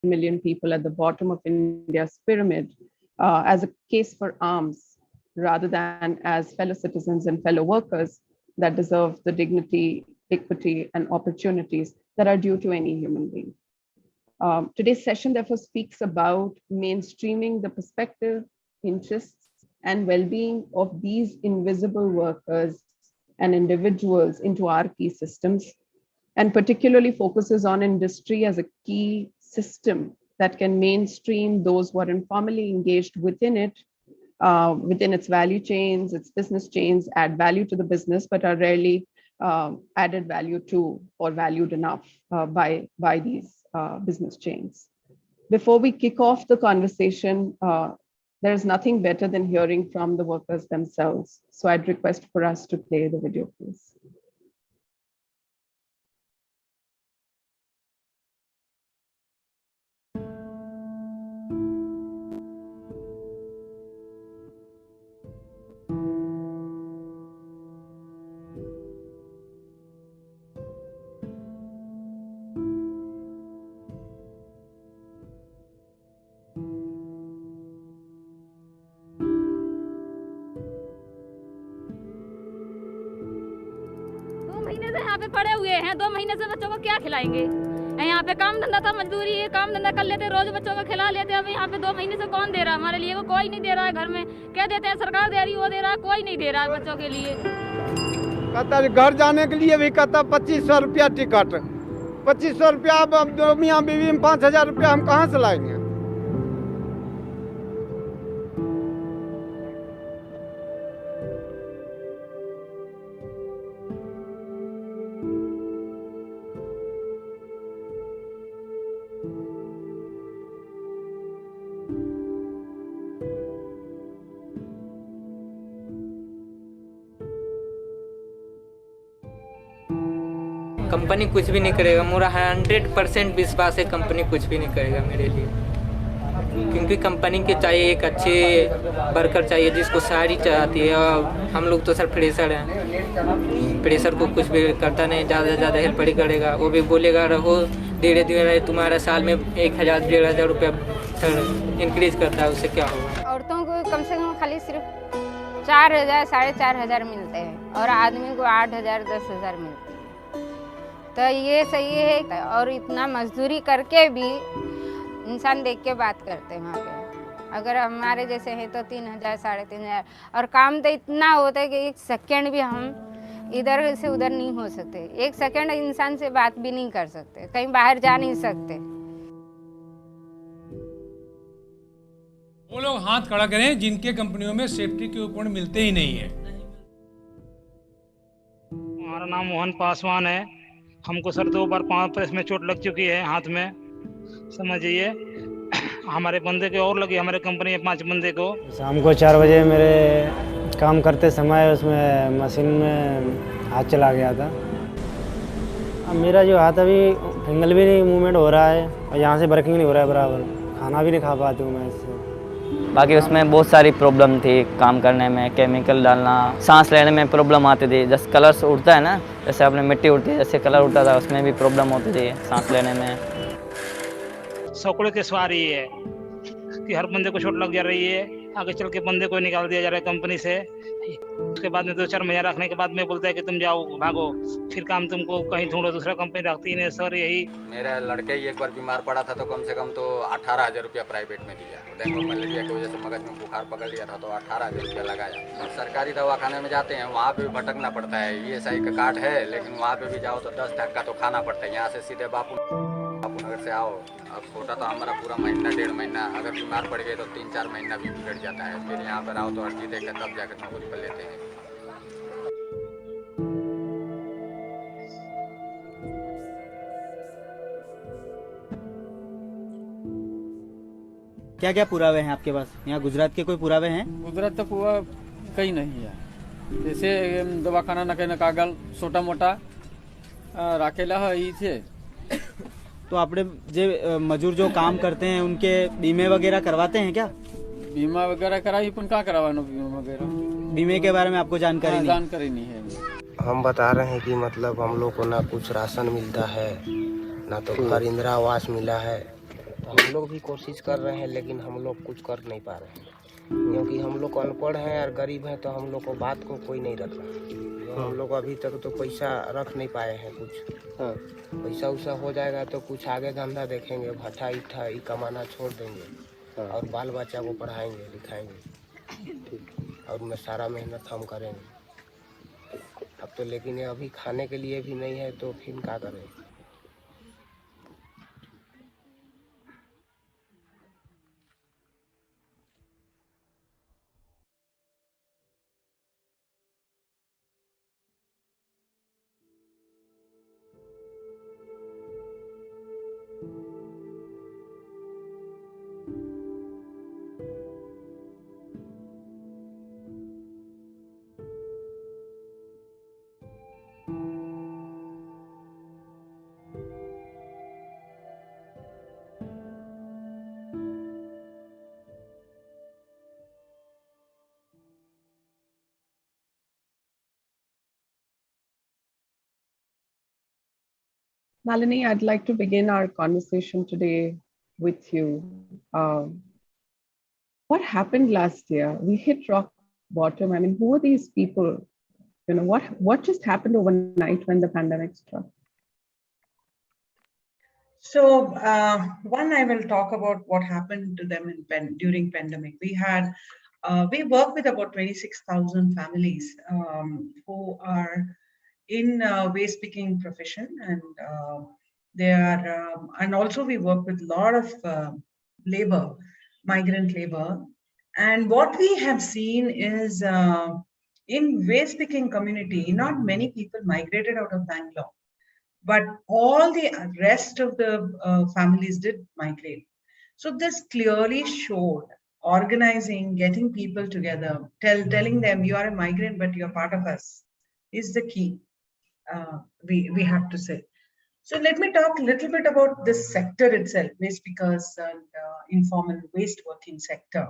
million people at the bottom of India's pyramid as a case for arms rather than as fellow citizens and fellow workers that deserve the dignity, equity, and opportunities that are due to any human being. Today's session therefore speaks about mainstreaming the perspective, interests, and well-being of these invisible workers and individuals into our key systems, and particularly focuses on industry as a key system that can mainstream those who are informally engaged within it, within its value chains, its business chains, add value to the business, but are rarely added value to or valued enough by these business chains. Before we kick off the conversation, there is nothing better than hearing from the workers themselves. So I'd request for us to play the video, please. यहाँ पे पड़े हुए हैं, 2 महीने से बच्चों को क्या खिलाएंगे। यहाँ पे काम धंधा था, मजदूरी है, काम धंधा कर लेते, रोज बच्चों को खिला लेते। अब यहाँ पे 2 महीने से कौन दे रहा है हमारे लिए? को कोई नहीं दे रहा है। घर में कह देते हैं सरकार दे रही, वो दे रहा है, कोई नहीं दे रहा है बच्चों के लिए। कहता घर जाने के लिए भी कहता 2500 रुपया टिकट, 2500 रुपया। अब दो मियाँ बीवी में 5000 रुपया हम कहाँ से लाएंगे? कंपनी कुछ भी नहीं करेगा। मेरा 100% विश्वास है कंपनी कुछ भी नहीं करेगा मेरे लिए, क्योंकि कंपनी के चाहिए एक अच्छे वर्कर चाहिए जिसको सारी चाहती है। और हम लोग तो सर फ्रेशर हैं, फ्रेशर को कुछ भी करता नहीं, ज़्यादा से ज़्यादा हेल्प ही करेगा। वो भी बोलेगा रहो धीरे धीरे, तुम्हारा साल में 1000-1500 रुपया सर इंक्रीज करता है, उससे क्या होगा। औरतों को कम से कम खाली सिर्फ 4000 4500 मिलते हैं और आदमी को 8000 10,000 मिलते हैं। तो ये सही है। और इतना मजदूरी करके भी इंसान देख के बात करते हैं वहाँ पे। अगर हमारे जैसे हैं तो 3000 3500, और काम तो इतना होता है कि 1 सेकंड भी हम इधर से उधर नहीं हो सकते। 1 सेकंड इंसान से बात भी नहीं कर सकते, कहीं बाहर जा नहीं सकते। वो लोग हाथ खड़ा करें जिनके कंपनियों में सेफ्टी के उपकरण मिलते ही नहीं है। हमारा नाम मोहन पासवान है। हमको सर 2 बार 5 प्रेस में चोट लग चुकी है हाथ में, समझिए। हमारे बंदे के और लगी, हमारे कंपनी में 5 बंदे को। शाम को 4 बजे मेरे काम करते समय उसमें मशीन में हाथ चला गया था। अब मेरा जो हाथ अभी फिंगल भी नहीं मूवमेंट हो रहा है और यहाँ से वर्किंग नहीं हो रहा है बराबर, खाना भी नहीं खा पाती हूँ मैं इससे। बाकी उसमें बहुत सारी प्रॉब्लम थी काम करने में, केमिकल डालना, सांस लेने में प्रॉब्लम आती थी। जैसे कलर्स उड़ता है ना, जैसे अपने मिट्टी उड़ती है जैसे कलर उड़ता था, उसमें भी प्रॉब्लम होती थी सांस लेने में। सौकड़े की सवारी है कि हर बंदे को चोट लग जा रही है, आगे चल के बंदे को निकाल दिया जा रहा है कंपनी से। उसके बाद में 2-4 महीने रखने के बाद में बोलता है कि तुम जाओ भागो, फिर काम तुमको कहीं ढूंढो, दूसरा कंपनी रखती नहीं। सर यही मेरा लड़का ही एक बार बीमार पड़ा था तो कम से कम तो 18,000 रुपया प्राइवेट में दिया। डेंगू मलेरिया की वजह से मगज में बुखार पकड़ लिया था तो 18,000 रुपया लगाया। सरकारी दवाखाने में जाते हैं, वहाँ पे भी भटकना पड़ता है। ESI का कार्ड है लेकिन वहाँ पे भी जाओ तो 10 धक्का तो खाना पड़ता है। यहाँ से सीधे बापू नगर से आओ। अब छोटा तो हमारा पूरा महीना 1.5 महीना, अगर बीमार पड़ गए तो 3-4 महीना भी बिगड़ जाता है। फिर यहाँ पर आओ तो अर्जी देकर तब जाकर नौकरी कर लेते हैं। क्या क्या पुरावे हैं आपके पास? यहाँ गुजरात के कोई पुरावे हैं? गुजरात तो पुरा कहीं नहीं है। जैसे दवाखाना न कहना कागल छोटा मोटा राखेला है ये थे। तो आपने जो मजूर जो काम करते हैं उनके बीमे वगैरह करवाते हैं क्या? बीमा वगैरह कराई, पुन कहाँ करवाना बीमा वगैरह? बीमे के बारे में आपको जानकारी नहीं है। हम बता रहे हैं कि मतलब हम लोग को ना कुछ राशन मिलता है, ना तो घर इंदिरा आवास मिला है, तो हम लोग भी कोशिश कर रहे हैं, लेकिन हम लोग कुछ कर नहीं पा रहे हैं, क्योंकि हम लोग अनपढ़ हैं और गरीब हैं, तो हम लोग को बात को कोई नहीं रख रहा। हम लोग अभी तक तो पैसा रख नहीं पाए हैं कुछ। पैसा उसा हो जाएगा तो कुछ आगे धंधा देखेंगे, भट्ठा इट्ठा ही कमाना छोड़ देंगे और बाल बच्चा को पढ़ाएंगे लिखाएंगे और उनमें सारा मेहनत हम करेंगे। अब तो लेकिन ये अभी खाने के लिए भी नहीं है, तो फिर क्या करें। Nalini, I'd like to begin our conversation today with you. What happened last year? We hit rock bottom. I mean, who are these people? You know, what just happened overnight when the pandemic struck? So, one, I will talk about what happened to them during pandemic. We work with about 26,000 families who are in waste picking profession, and they are, and also we work with a lot of labor, migrant labor. And what we have seen is in waste picking community, not many people migrated out of Bangalore, but all the rest of the families did migrate. So this clearly showed organizing, getting people together, telling them you are a migrant, but you're part of us is the key. We have to say. So let me talk a little bit about this sector itself, waste pickers and informal waste working sector.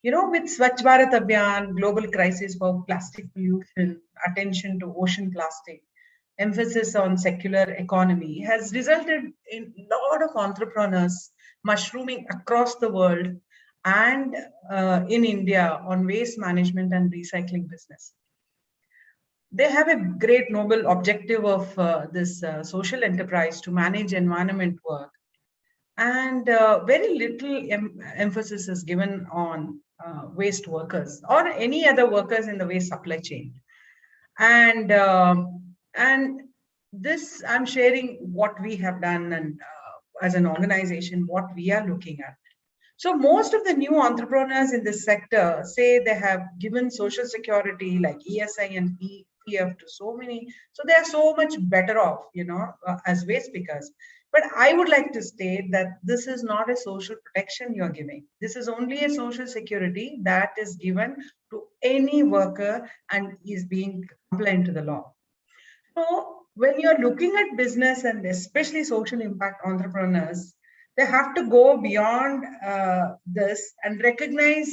You know, with Swachh Bharat Abhiyan, global crisis for plastic pollution, attention to ocean plastic, emphasis on circular economy has resulted in a lot of entrepreneurs mushrooming across the world and in India on waste management and recycling business. They have a great noble objective of this social enterprise to manage environment work, and very little emphasis is given on waste workers or any other workers in the waste supply chain. And this, I'm sharing what we have done and as an organization, what we are looking at. So most of the new entrepreneurs in this sector say they have given social security like ESI and PF to so many, so they are so much better off, you know, as waste pickers. But I would like to state that this is not a social protection you're giving. This is only a social security that is given to any worker and is being compliant to the law. So when you're looking at business and especially social impact entrepreneurs, they have to go beyond this and recognize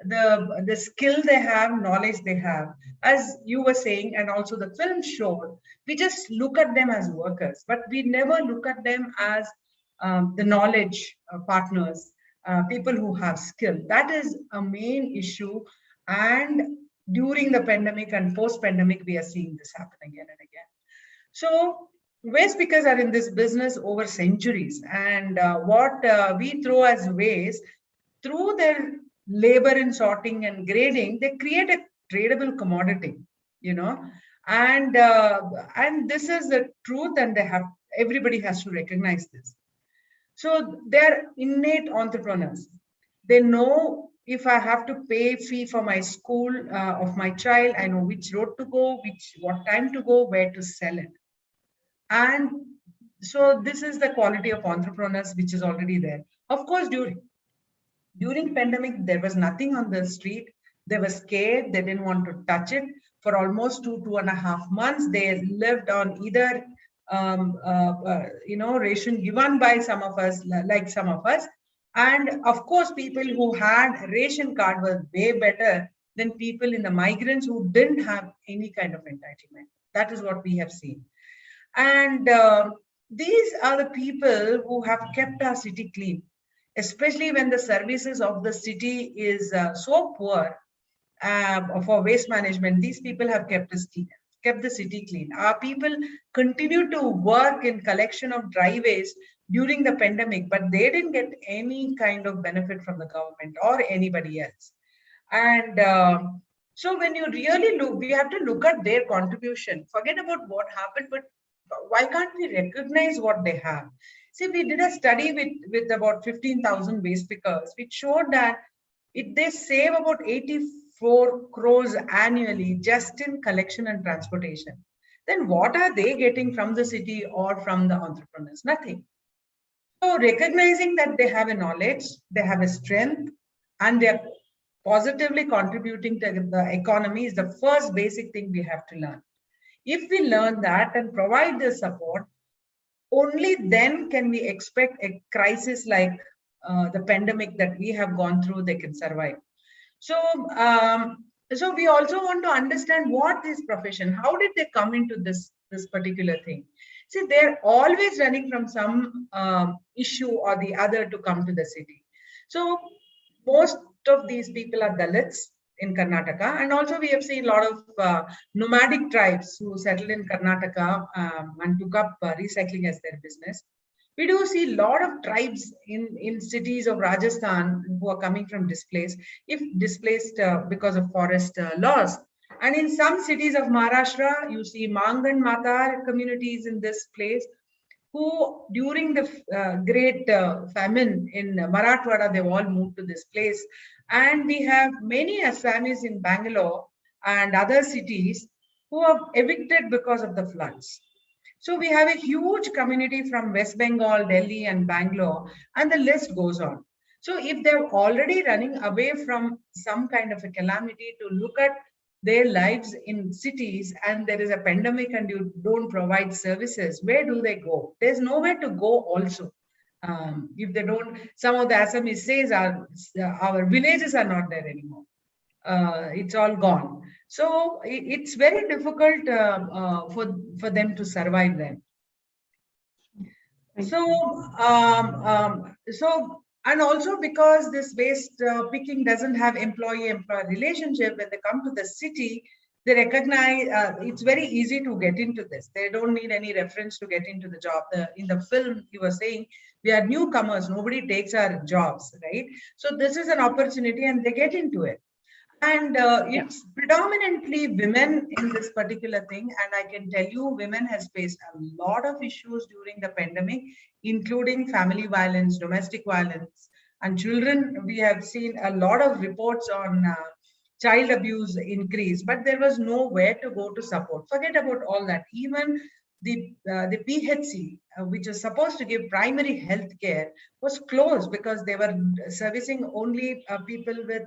the skill they have, knowledge they have. As you were saying, and also the film showed, we just look at them as workers, but we never look at them as the knowledge partners, people who have skill. That is a main issue. And during the pandemic and post-pandemic, we are seeing this happen again and again. So waste pickers are in this business over centuries, and what we throw as waste, through their labor in sorting and grading, they create a tradable commodity, you know, and this is the truth, and everybody has to recognize this. So they're innate entrepreneurs. They know if I have to pay fee for my school of my child, I know which road to go, what time to go, where to sell it. And so this is the quality of entrepreneurs which is already there. Of course, during pandemic, there was nothing on the street. They were scared. They didn't want to touch it. For almost 2.5 months, they lived on either, ration given by some of us, like some of us. And of course, people who had ration card were way better than people in the migrants who didn't have any kind of entitlement. That is what we have seen. And these are the people who have kept our city clean, especially when the services of the city is so poor for waste management. These people have kept us clean, kept the city clean. Our people continue to work in collection of dry waste during the pandemic, but they didn't get any kind of benefit from the government or anybody else. And so when you really look, we have to look at their contribution. Forget about what happened, but why can't we recognize what they have? See, we did a study with about 15,000 waste pickers, which showed that they save about 84 crores annually just in collection and transportation. Then what are they getting from the city or from the entrepreneurs? Nothing. So recognizing that they have a knowledge, they have a strength, and they're positively contributing to the economy is the first basic thing we have to learn. If we learn that and provide the support, only then can we expect a crisis like the pandemic that we have gone through, they can survive. So, so we also want to understand what this profession, how did they come into this particular thing? See, they're always running from some issue or the other to come to the city. So most of these people are Dalits in Karnataka, and also we have seen a lot of nomadic tribes who settled in Karnataka and took up recycling as their business. We do see a lot of tribes in cities of Rajasthan who are coming from displaced because of forest laws. And in some cities of Maharashtra, you see Mang and Matar communities in this place who during the great famine in Marathwada, they've all moved to this place. And we have many Assamese in Bangalore and other cities who are evicted because of the floods. So we have a huge community from West Bengal, Delhi and Bangalore, and the list goes on. So if they're already running away from some kind of a calamity to look at their lives in cities and there is a pandemic and you don't provide services, where do they go? There's nowhere to go also. If they don't, some of the Assamese says our villages are not there anymore. It's all gone. So it's very difficult for them to survive then. So, and also because this waste picking doesn't have employee-employer relationship, when they come to the city, they recognize it's very easy to get into this. They don't need any reference to get into the job. In the film, you were saying, we are newcomers, nobody takes our jobs, right? So this is an opportunity and they get into it. And it's predominantly women in this particular thing. And I can tell you, women has faced a lot of issues during the pandemic, including family violence, domestic violence, and children. We have seen a lot of reports on child abuse increase, but there was nowhere to go to support. Forget about all that. Even the PHC, which is supposed to give primary health care, was closed because they were servicing only people with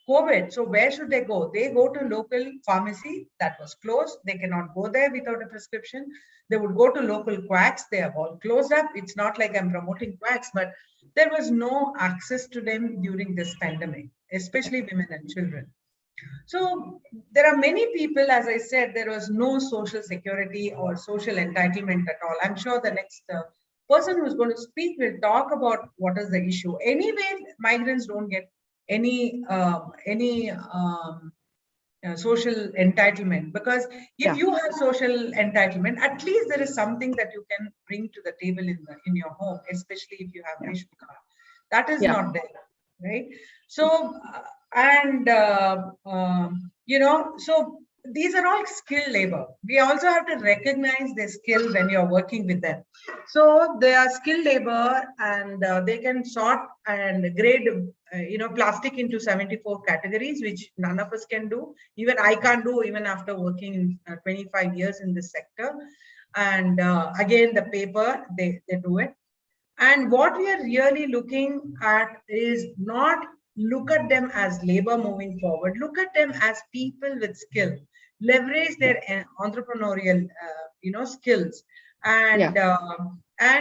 COVID. So where should they go? They go to local pharmacy that was closed. They cannot go there without a prescription. They would go to local quacks. They have all closed up. It's not like I'm promoting quacks, but there was no access to them during this pandemic, especially women and children. So there are many people, as I said, there was no social security or social entitlement at all. I'm sure the next person who's going to speak will talk about what is the issue. Anyway, migrants don't get any social entitlement, because if you have social entitlement, at least there is something that you can bring to the table in your home, especially if you have ration card. That is not there, right? So you know, so these are all skilled labor. We also have to recognize their skill when you're working with them. So they are skilled labor, and they can sort and grade, you know, plastic into 74 categories, which none of us can do. Even I can't do, even after working 25 years in this sector. And again, the paper, they do it. And what we are really looking at is not look at them as labor moving forward. Look at them as people with skill. Leverage their entrepreneurial, you know, skills, and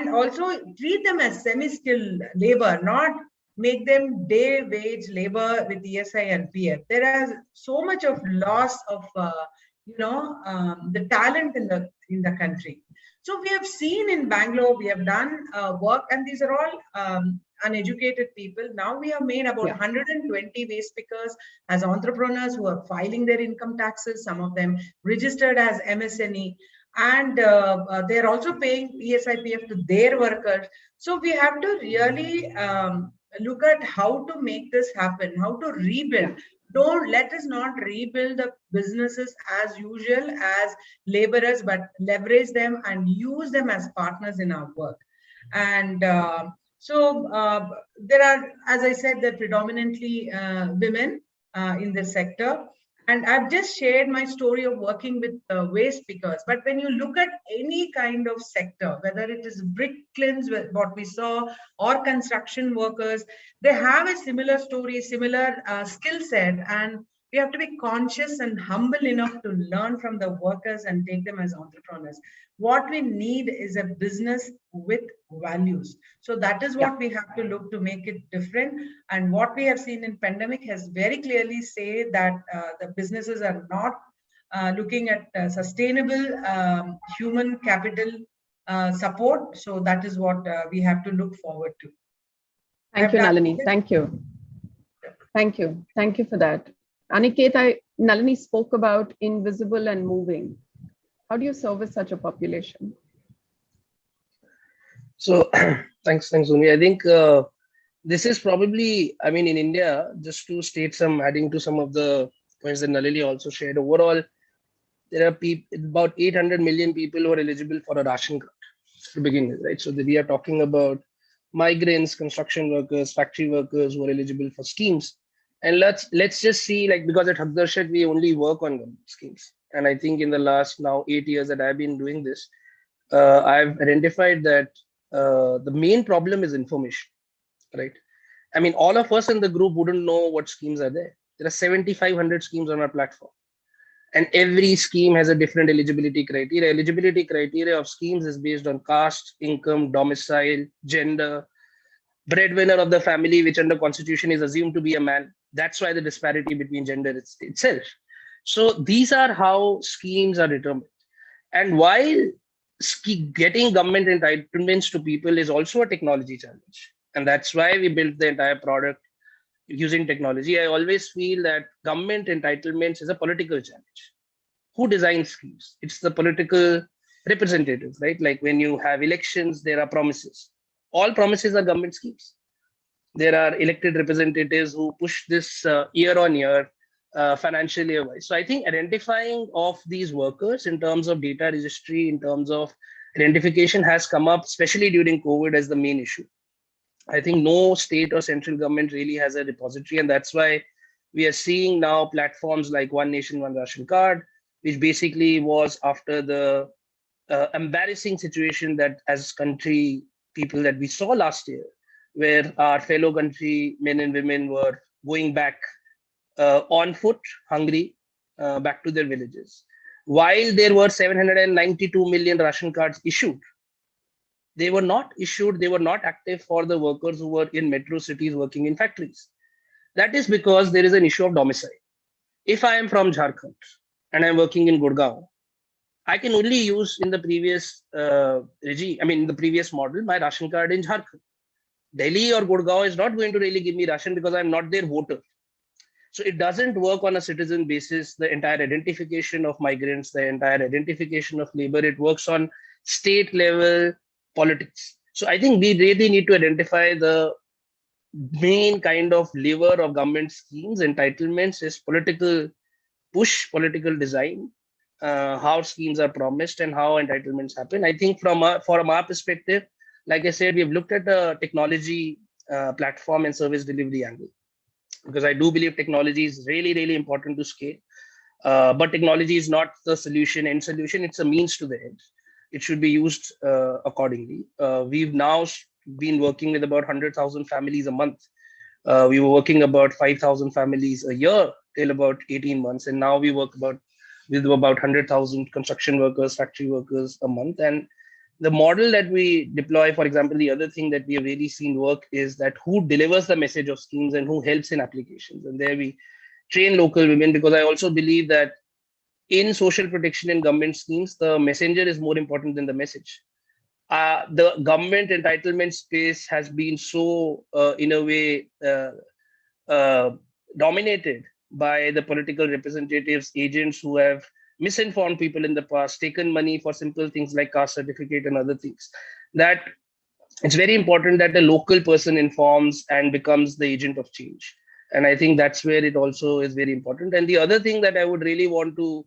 also treat them as semi-skilled labor, not make them day wage labor with ESI and PF. There is so much of loss of, you know, the talent in the country. So we have seen in Bangalore, we have done work, and these are all uneducated people. Now we have made about 120 waste pickers as entrepreneurs who are filing their income taxes, some of them registered as MSME, and they're also paying ESIPF to their workers. So we have to really look at how to make this happen, how to rebuild. Don't let us not rebuild the businesses as usual as laborers, but leverage them and use them as partners in our work. And so there are, as I said, they're predominantly women in the sector. And I've just shared my story of working with waste pickers. But when you look at any kind of sector, whether it is brick kilns, what we saw, or construction workers, they have a similar story, similar skill set. And we have to be conscious and humble enough to learn from the workers and take them as entrepreneurs. What we need is a business with values. So that is what we have to look to make it different. And what we have seen in pandemic has very clearly say that the businesses are not looking at sustainable human capital support. So that is what we have to look forward to. Thank you, Nalini. Thank you. Thank you. Thank you for that. Aniket, Nalini spoke about invisible and moving. How do you service such a population? So thanks, Umi. I think this is probably, I mean, in India, just to state some, adding to some of the points that Nalini also shared, overall, there are about 800 million people who are eligible for a ration card to begin with, right? So we are talking about migrants, construction workers, factory workers who are eligible for schemes. And let's just see, like, because at Hak Darshat, we only work on government schemes. And I think in the last now 8 years that I've been doing this, I've identified that the main problem is information, right? I mean, all of us in the group wouldn't know what schemes are there. There are 7,500 schemes on our platform. And every scheme has a different eligibility criteria. Eligibility criteria of schemes is based on caste, income, domicile, gender, breadwinner of the family, which under constitution is assumed to be a man. That's why the disparity between gender itself. So these are how schemes are determined. And while getting government entitlements to people is also a technology challenge. And that's why we built the entire product using technology. I always feel that government entitlements is a political challenge. Who designs schemes? It's the political representatives, right? Like when you have elections, there are promises. All promises are government schemes. There are elected representatives who push this year on year, financial year wise. So I think identifying of these workers in terms of data registry, in terms of identification has come up, especially during COVID, as the main issue. I think no state or central government really has a repository, and that's why we are seeing now platforms like One Nation, One Ration Card, which basically was after the embarrassing situation that as country people that we saw last year, where our fellow country men and women were going back on foot, hungry, back to their villages. While there were 792 million ration cards issued, they were not issued, they were not active for the workers who were in metro cities working in factories. That is because there is an issue of domicile. If I am from Jharkhand and I'm working in Gurgaon, I can only use in the previous regime, I mean, in the previous model, my ration card in Jharkhand. Delhi or Gurgaon is not going to really give me ration because I'm not their voter. So it doesn't work on a citizen basis, the entire identification of migrants, the entire identification of labor. It works on state level politics. So I think we really need to identify the main kind of lever of government schemes. Entitlements is political push, political design, how schemes are promised and how entitlements happen. I think from our perspective, like I said, we've looked at the technology platform and service delivery angle, because I do believe technology is really, really important to scale. But technology is not the solution, end solution. It's a means to the end. It should be used accordingly. We've now been working with about 100,000 families a month. We were working about 5,000 families a year till about 18 months. And now we work with about 100,000 construction workers, factory workers a month. And the model that we deploy, for example, the other thing that we have really seen work is that who delivers the message of schemes and who helps in applications. And there we train local women, because I also believe that in social protection and government schemes, the messenger is more important than the message. The government entitlement space has been so, in a way, dominated by the political representatives, agents who have misinformed people in the past, taken money for simple things like caste certificate and other things, that it's very important that a local person informs and becomes the agent of change. And I think that's where it also is very important. And the other thing that I would really want to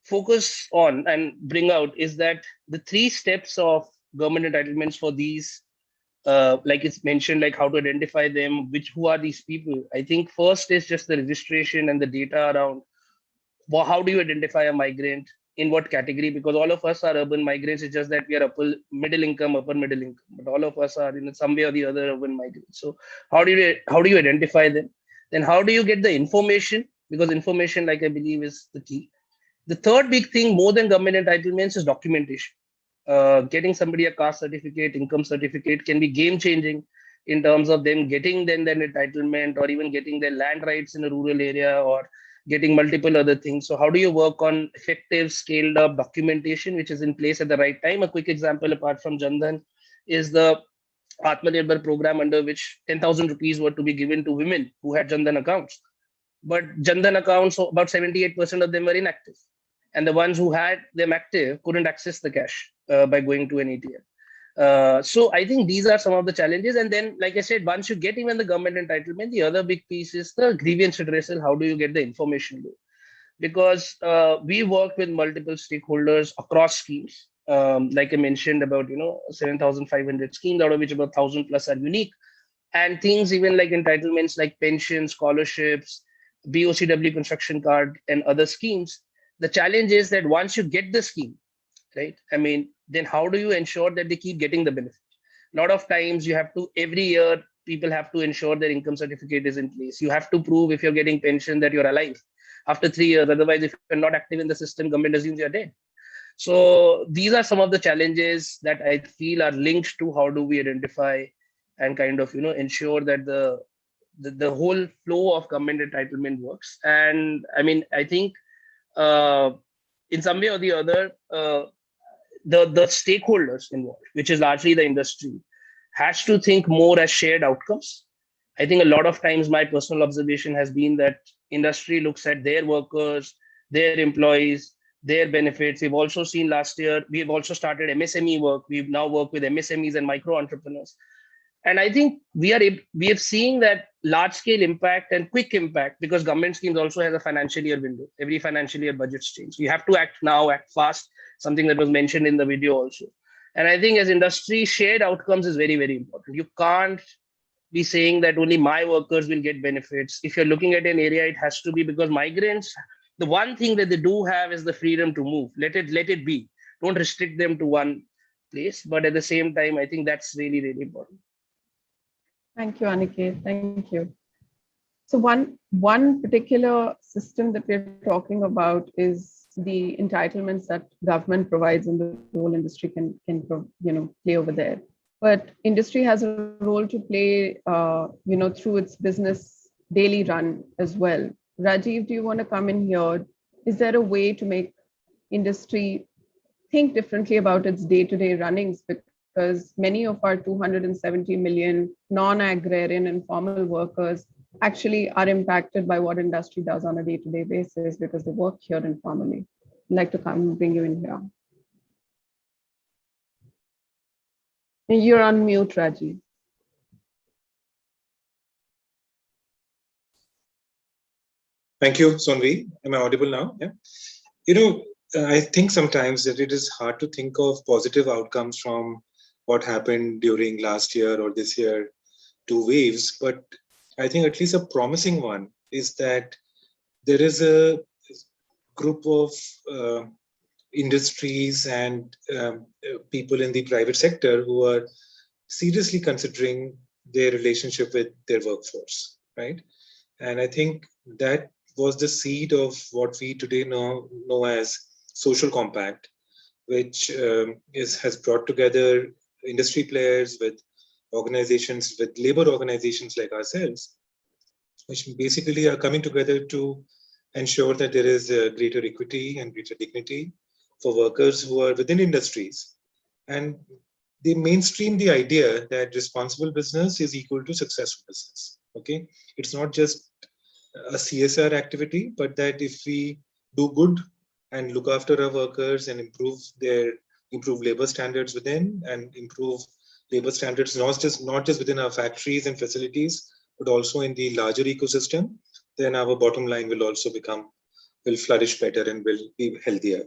focus on and bring out is that the 3 steps of government entitlements for these, like it's mentioned, like how to identify them, who are these people. I think first is just the registration and the data around how do you identify a migrant, in what category, because all of us are urban migrants. It's just that we are upper middle income, but all of us are in some way or the other urban migrants. So how do you identify them? Then how do you get the information? Because information, like I believe, is the key. The third big thing, more than government entitlements, is documentation. Getting somebody a caste certificate, income certificate can be game changing in terms of them getting then entitlement, or even getting their land rights in a rural area, or getting multiple other things. So how do you work on effective scaled up documentation, which is in place at the right time? A quick example apart from Jan Dhan is the Atmanirbhar program, under which 10,000 rupees were to be given to women who had Jan Dhan accounts. But Jan Dhan accounts, about 78% of them were inactive. And the ones who had them active couldn't access the cash by going to an ATM. So I think these are some of the challenges. And then, like I said, once you get even the government entitlement, the other big piece is the grievance redressal. How do you get the information? Because we work with multiple stakeholders across schemes. Like I mentioned, about 7,500 schemes, out of which about 1,000 plus are unique. And things even like entitlements like pensions, scholarships, BOCW construction card, and other schemes. The challenge is that once you get the scheme, right? I mean, then how do you ensure that they keep getting the benefit? A lot of times you have to, every year, people have to ensure their income certificate is in place. You have to prove, if you're getting pension, that you're alive after 3 years. Otherwise, if you're not active in the system, government assumes you're dead. So these are some of the challenges that I feel are linked to how do we identify and kind of, ensure that the whole flow of government entitlement works. And I mean, I think in some way or the other, the stakeholders involved, which is largely the industry, has to think more as shared outcomes. I think a lot of times my personal observation has been that industry looks at their workers, their employees, their benefits. We've also seen last year, we've also started MSME work. We've now worked with MSMEs and micro entrepreneurs. And I think we are seeing that large scale impact and quick impact, because government schemes also has a financial year window. Every financial year budgets change. You have to act now, act fast, something that was mentioned in the video also. And I think as industry, shared outcomes is very, very important. You can't be saying that only my workers will get benefits. If you're looking at an area, it has to be, because migrants, the one thing that they do have is the freedom to move. Let it be. Don't restrict them to one place. But at the same time, I think that's really, really important. Thank you, Aniket. Thank you. So one particular system that we're talking about is the entitlements that government provides, and the whole industry can play over there. But industry has a role to play, through its business daily run as well. Rajiv, do you want to come in here? Is there a way to make industry think differently about its day-to-day runnings? Because many of our 270 million non-agrarian and formal workers actually are impacted by what industry does on a day-to-day basis, because they work here informally. I'd like to come and bring you in here. You're on mute, Rajiv. Thank you, Sonvi. Am I audible now? Yeah. I think sometimes that it is hard to think of positive outcomes from what happened during last year or this year, 2 waves. But I think at least a promising one is that there is a group of industries and people in the private sector who are seriously considering their relationship with their workforce, right? And I think that was the seed of what we today know as social compact, which has brought together industry players with organizations, with labor organizations like ourselves, which basically are coming together to ensure that there is greater equity and greater dignity for workers who are within industries. And they mainstream the idea that responsible business is equal to successful business. Okay, it's not just a CSR activity, but that if we do good and look after our workers and improve labor standards within, and improve labor standards not just within our factories and facilities, but also in the larger ecosystem, then our bottom line will flourish better and will be healthier.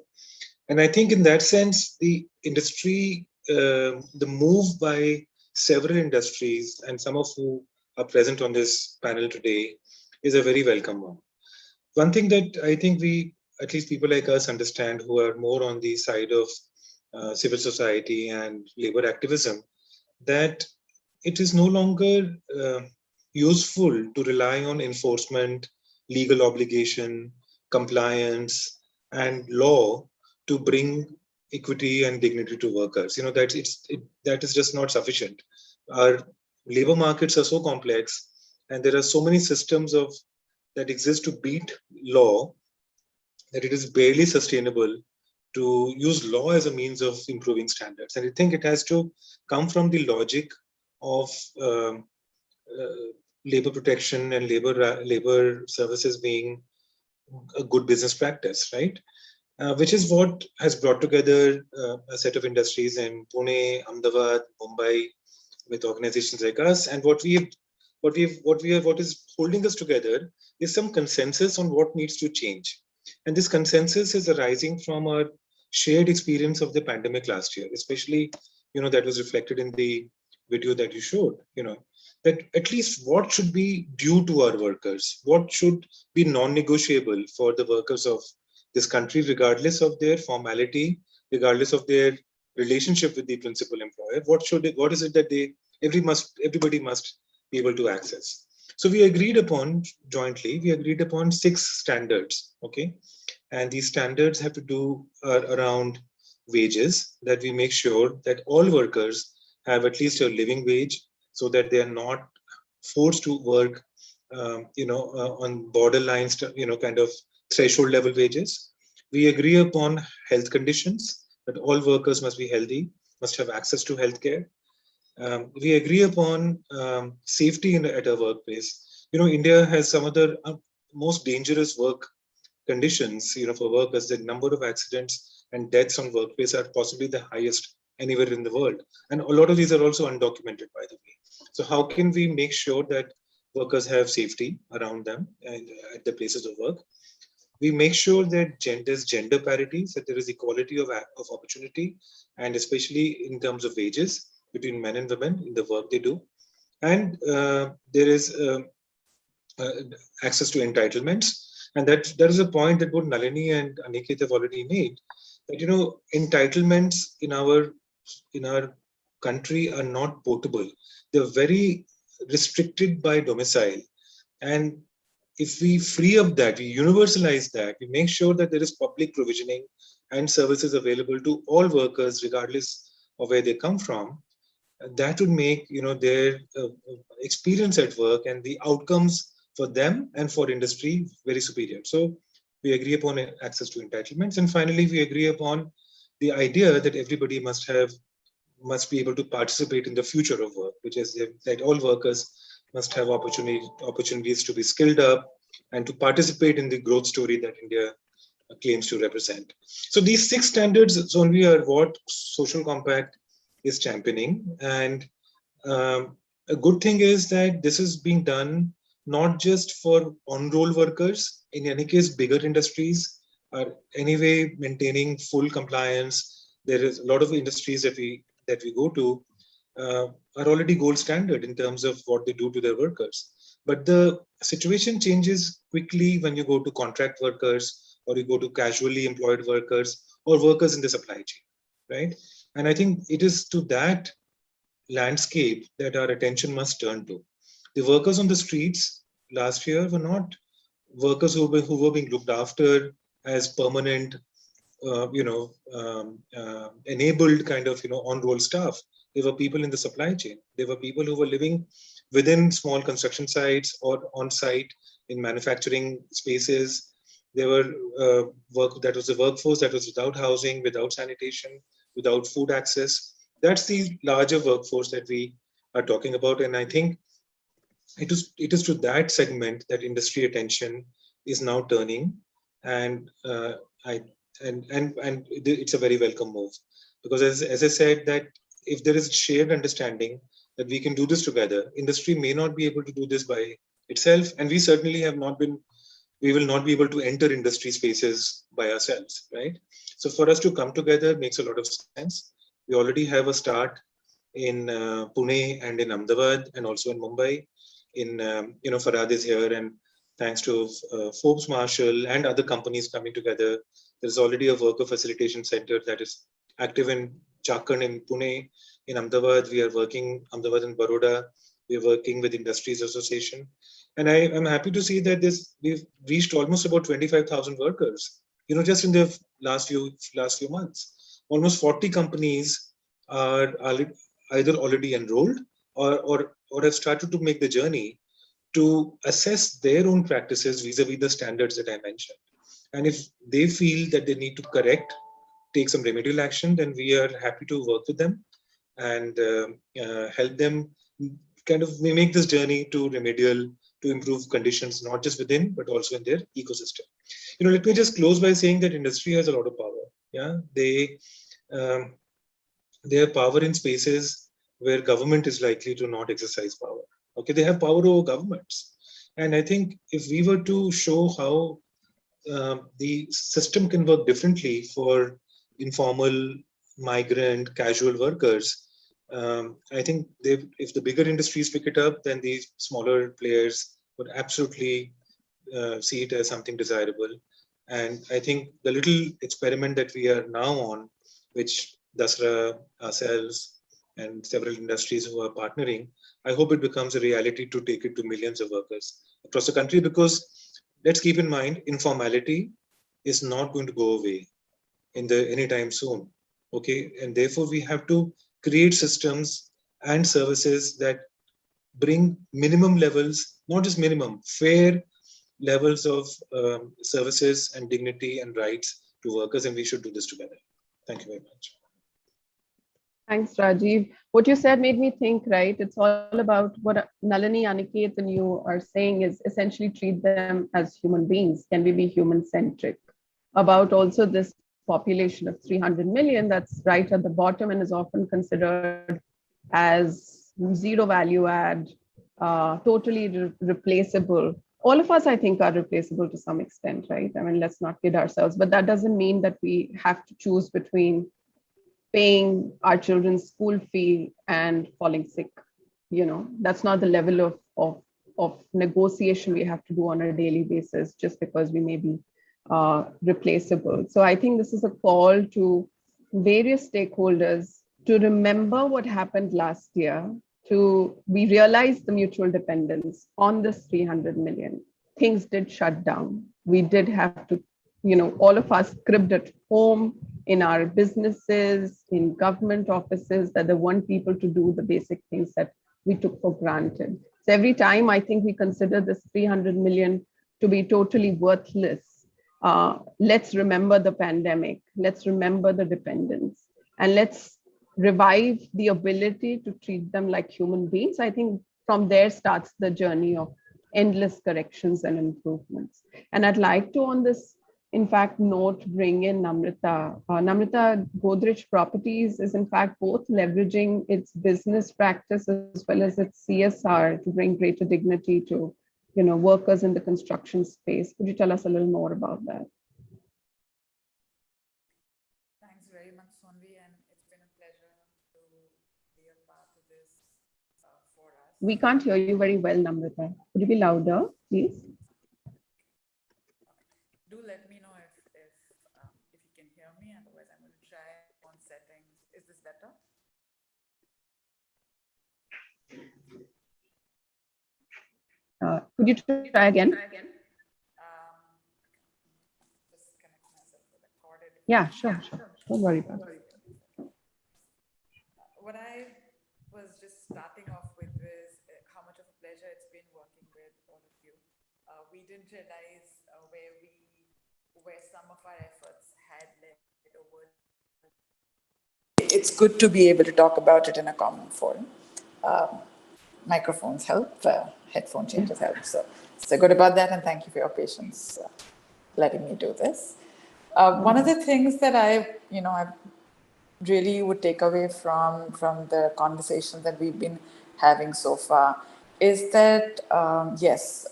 And I think in that sense, the industry, the move by several industries, and some of who are present on this panel today, is a very welcome one. One thing that I think we, at least people like us, understand, who are more on the side of civil society and labor activism, that it is no longer useful to rely on enforcement, legal obligation, compliance, and law to bring equity and dignity to workers. You know, that is just not sufficient. Our labor markets are so complex, and there are so many systems that exist to beat law, that it is barely sustainable to use law as a means of improving standards. And I think it has to come from the logic of labor protection and labor services being a good business practice, right? Which is what has brought together a set of industries in Pune, Ahmedabad, Mumbai, with organizations like us. And what is holding us together is some consensus on what needs to change. And this consensus is arising from our shared experience of the pandemic last year, especially, that was reflected in the video that you showed, that at least what should be due to our workers, what should be non-negotiable for the workers of this country, regardless of their formality, regardless of their relationship with the principal employer. What is it that everybody must be able to access? So we agreed upon jointly, 6 standards, okay? And these standards have to do around wages, that we make sure that all workers have at least a living wage, so that they are not forced to work, on borderlines, kind of threshold level wages. We agree upon health conditions, that all workers must be healthy, must have access to healthcare. We agree upon safety at a workplace. India has some of the most dangerous work conditions, for workers. The number of accidents and deaths on workplace are possibly the highest anywhere in the world. And a lot of these are also undocumented, by the way. So how can we make sure that workers have safety around them and at the places of work? We make sure that there's gender parity, that there is equality of opportunity, and especially in terms of wages between men and women in the work they do. And there is access to entitlements. And that is a point that both Nalini and Aniket have already made, that, entitlements in our country are not portable. They're very restricted by domicile. And if we free up that, we universalize that, we make sure that there is public provisioning and services available to all workers, regardless of where they come from, that would make, their experience at work and the outcomes for them and for industry very superior. So we agree upon access to entitlements. And finally, we agree upon the idea that everybody must be able to participate in the future of work, which is that all workers must have opportunities to be skilled up and to participate in the growth story that India claims to represent. So these 6 standards only are what Social Compact is championing. And a good thing is that this is being done not just for on-roll workers. In any case, bigger industries are anyway maintaining full compliance. There is a lot of industries that we go to are already gold standard in terms of what they do to their workers. But the situation changes quickly when you go to contract workers, or you go to casually employed workers, or workers in the supply chain, right? And I think it is to that landscape that our attention must turn to. The workers on the streets last year were not workers who were being looked after as permanent, enabled kind of, on-roll staff. They were people in the supply chain. They were people who were living within small construction sites or on-site in manufacturing spaces, There were that was a workforce that was without housing, without sanitation, without food access. That's the larger workforce that we are talking about. And I think it is to that segment that industry attention is now turning. And it's a very welcome move, because as I said, that if there is shared understanding that we can do this together, industry may not be able to do this by itself, and we certainly have not been. We will not be able to enter industry spaces by ourselves, right? So for us to come together makes a lot of sense. We already have a start in Pune and in Ahmedabad and also in Mumbai. Farad is here, and thanks to Forbes Marshall and other companies coming together, there's already a worker facilitation center that is active in Chakan in Pune. In Ahmedabad, we are working, Ahmedabad and Baroda, we are working with Industries Association. And I am happy to see that we've reached almost about 25,000 workers, just in the last few months. Almost 40 companies are either already enrolled or have started to make the journey to assess their own practices vis-a-vis the standards that I mentioned. And if they feel that they need to take some remedial action, then we are happy to work with them and help them kind of make this journey to improve conditions, not just within, but also in their ecosystem. Let me just close by saying that industry has a lot of power. Yeah, they have power in spaces where government is likely to not exercise power. Okay, they have power over governments. And I think if we were to show how the system can work differently for informal, migrant, casual workers, I think if the bigger industries pick it up, then these smaller players would absolutely see it as something desirable. And I think the little experiment that we are now on, which Dasra, ourselves, and several industries who are partnering, I hope it becomes a reality to take it to millions of workers across the country, because let's keep in mind, informality is not going to go away anytime soon. Okay, and therefore we have to create systems and services that bring minimum levels, not just minimum, fair levels of services and dignity and rights to workers, and we should do this together. Thank you very much. Thanks, Rajiv. What you said made me think, right? It's all about what Nalini, Aniket, and you are saying is essentially treat them as human beings. Can we be human-centric? About also this population of 300 million that's right at the bottom and is often considered as zero value add, totally replaceable. All of us, I think, are replaceable to some extent, right? I mean, let's not kid ourselves, but that doesn't mean that we have to choose between paying our children's school fee and falling sick. That's not the level of negotiation we have to do on a daily basis just because we may be replaceable. So I think this is a call to various stakeholders to remember what happened last year. We realized the mutual dependence on this 300 million. Things did shut down. We did have to, all of us cribbed at home, in our businesses, in government offices, that there weren't people to do the basic things that we took for granted. So every time I think we consider this 300 million to be totally worthless, let's remember the pandemic, let's remember the dependence, and let's revive the ability to treat them like human beings. I think from there starts the journey of endless corrections and improvements. And I'd like to, on this, in fact, note, bring in Namrata. Namrata, Godrej Properties is in fact both leveraging its business practice as well as its CSR to bring greater dignity to, workers in the construction space. Could you tell us a little more about that? Thanks very much, Sonvi, and it's been a pleasure to be a part of this for us. We can't hear you very well, Namrata. Could you be louder, please? Do let me know if you can hear me. Otherwise, I'm going to try on settings. Is this better? Could you try again? Just connect myself with the recorded. Yeah, sure. Don't worry about it. What I was just starting off with was how much of a pleasure it's been working with all of you. We didn't realize where we where some of our efforts had led over. It's good to be able to talk about it in a common forum. Microphones help, headphone changes help. So good about that, and thank you for your patience letting me do this. One of the things that I really would take away from the conversation that we've been having so far is that yes,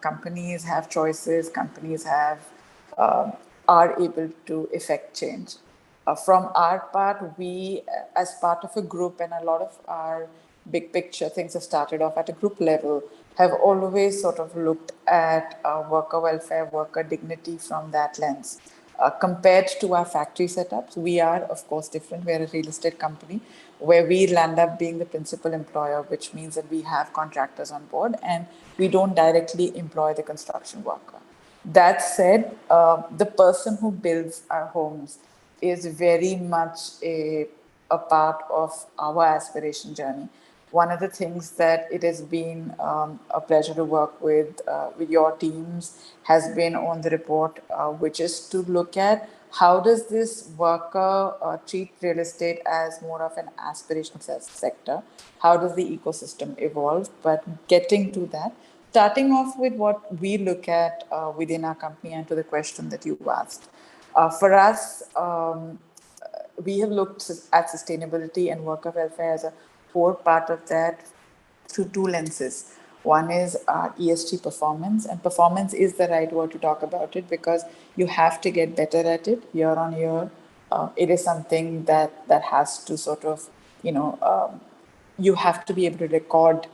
companies have choices, companies have are able to effect change. From our part, we as part of a group, and a lot of our big picture things have started off at a group level, have always sort of looked at worker welfare, worker dignity from that lens. Compared to our factory setups, we are, of course, different. We're a real estate company where we land up being the principal employer, which means that we have contractors on board and we don't directly employ the construction worker. That said, the person who builds our homes is very much a part of our aspiration journey. One of the things that it has been a pleasure to work with your teams has been on the report, which is to look at how does this worker treat real estate as more of an aspirational sector? How does the ecosystem evolve? But getting to that, starting off with what we look at within our company and to the question that you asked. For us, we have looked at sustainability and worker welfare as a core part of that through two lenses. One is ESG performance, and performance is the right word to talk about it because you have to get better at it year on year. It is something that has to sort of, you have to be able to record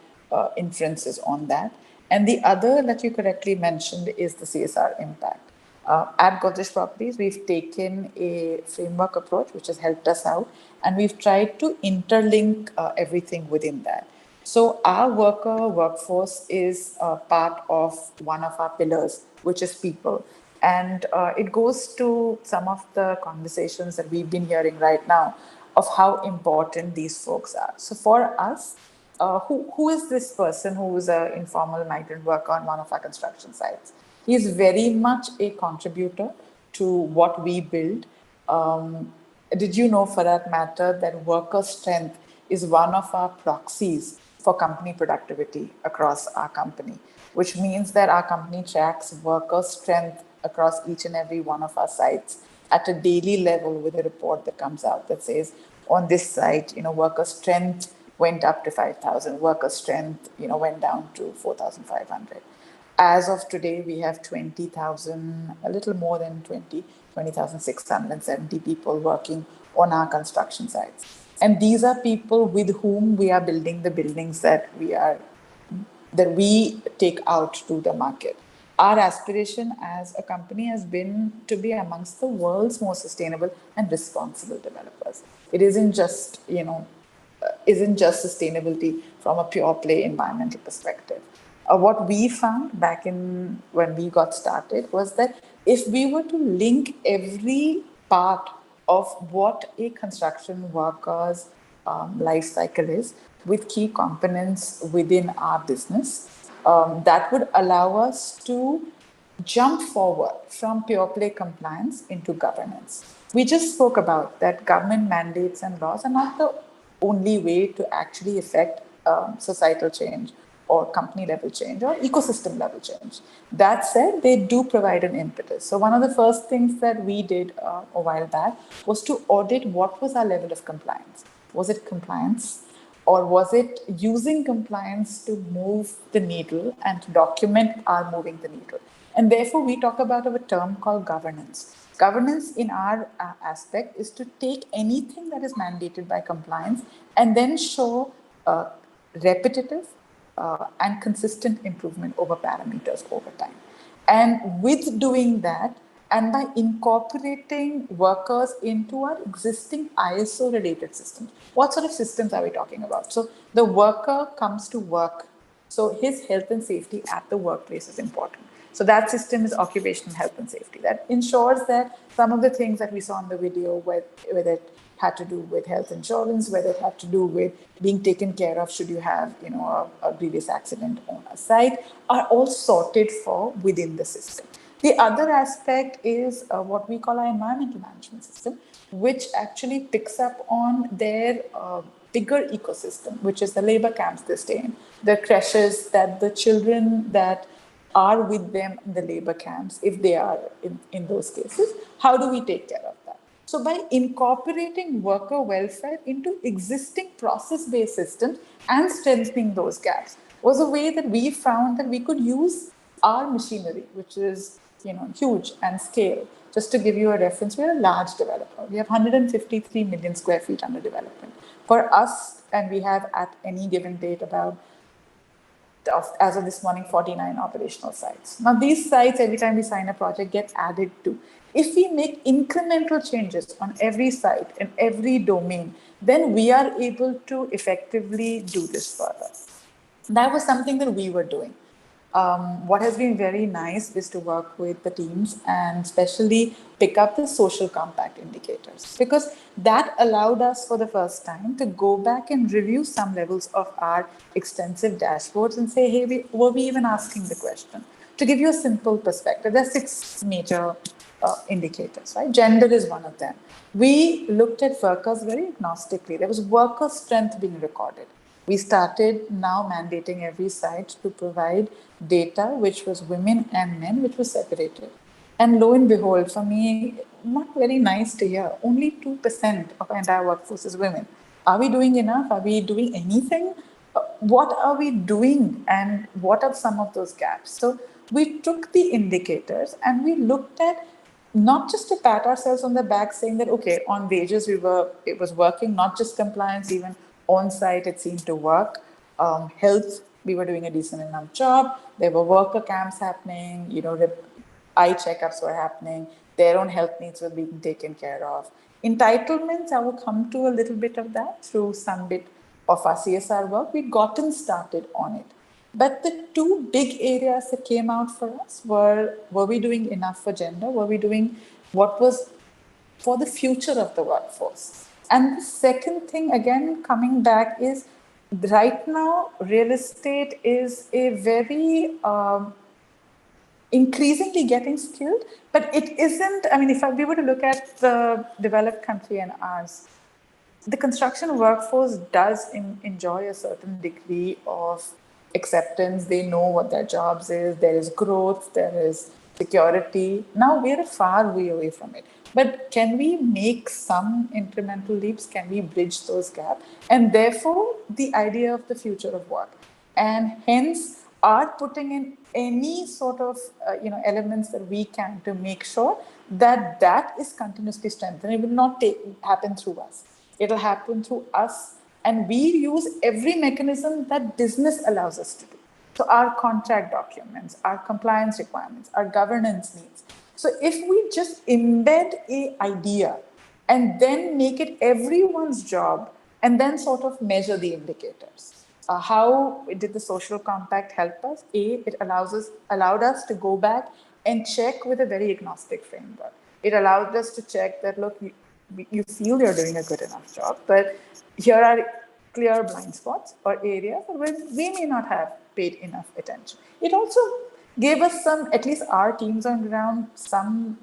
inferences on that. And the other that you correctly mentioned is the CSR impact. At Godrej Properties, we've taken a framework approach, which has helped us out, and we've tried to interlink everything within that. So our workforce is part of one of our pillars, which is people. And it goes to some of the conversations that we've been hearing right now of how important these folks are. So for us, who is this person who is an informal migrant worker on one of our construction sites? He's very much a contributor to what we build. Did you know, for that matter, that worker strength is one of our proxies for company productivity across our company, which means that our company tracks worker strength across each and every one of our sites at a daily level with a report that comes out that says, on this site, worker strength went up to 5,000, worker strength, went down to 4,500. As of today, we have 20,000, a little more than 20,670 people working on our construction sites. And these are people with whom we are building the buildings that we take out to the market. Our aspiration as a company has been to be amongst the world's most sustainable and responsible developers. It isn't just, sustainability from a pure play environmental perspective. What we found back when we got started was that if we were to link every part of what a construction worker's life cycle is with key components within our business, that would allow us to jump forward from pure play compliance into governance. We just spoke about that government mandates and laws are not the only way to actually affect societal change or company level change or ecosystem level change. That said, they do provide an impetus. So one of the first things that we did a while back was to audit what was our level of compliance. Was it compliance, or was it using compliance to move the needle and to document our moving the needle? And therefore, we talk about a term called governance. Governance in our aspect is to take anything that is mandated by compliance and then show repetitive and consistent improvement over parameters over time. And with doing that, and by incorporating workers into our existing ISO related systems, what sort of systems are we talking about? So the worker comes to work, so his health and safety at the workplace is important. So that system is occupational health and safety. That ensures that some of the things that we saw in the video, whether it had to do with health insurance, whether it had to do with being taken care of should you have, a grievous accident on a site, are all sorted for within the system. The other aspect is what we call our environmental management system, which actually picks up on their bigger ecosystem, which is the labor camps they stay in, the creches, that the children that are with them in the labor camps, if they are in those cases, how do we take care of that? So by incorporating worker welfare into existing process-based systems and strengthening those gaps was a way that we found that we could use our machinery, which is huge and scale. Just to give you a reference, we're a large developer. We have 153 million square feet under development. For us, and we have at any given date about, as of this morning, 49 operational sites. Now these sites, every time we sign a project, get added to. If we make incremental changes on every site and every domain, then we are able to effectively do this further. That was something that we were doing. What has been very nice is to work with the teams and especially pick up the social compact indicators, because that allowed us for the first time to go back and review some levels of our extensive dashboards and say, hey, were we even asking the question? To give you a simple perspective, there are 6 major indicators, right? Gender is one of them. We looked at workers very agnostically. There was worker strength being recorded. We started now mandating every site to provide data which was women and men, which was separated. And lo and behold, for me, not very nice to hear, only 2% of our entire workforce is women. Are we doing enough? Are we doing anything? What are we doing? And what are some of those gaps? So we took the indicators and we looked at, not just to pat ourselves on the back saying that, okay, on wages, it was working, not just compliance, even on-site, it seemed to work. Health, we were doing a decent enough job. There were worker camps happening, eye checkups were happening. Their own health needs were being taken care of. Entitlements, I will come to a little bit of that through some bit of our CSR work. We'd gotten started on it. But the 2 big areas that came out for us were we doing enough for gender? Were we doing what was for the future of the workforce? And the second thing, again, coming back, is right now, real estate is a very increasingly getting skilled, but it isn't, if we were to look at the developed country and ours, the construction workforce does enjoy a certain degree of acceptance. They know what their jobs is. There is growth. There is security. Now we're a far way away from it. But can we make some incremental leaps? Can we bridge those gaps? And therefore, the idea of the future of work. And hence, are putting in any sort of elements that we can to make sure that that is continuously strengthened. It will not happen through us. It will happen through us. And we use every mechanism that business allows us to do. So our contract documents, our compliance requirements, our governance needs. So if we just embed an idea and then make it everyone's job and then sort of measure the indicators. How did the social compact help us? It allowed us to go back and check with a very agnostic framework. It allowed us to check that, look, you feel you're doing a good enough job, but here are clear blind spots or areas where we may not have paid enough attention. It also gave us some, at least our teams on ground, some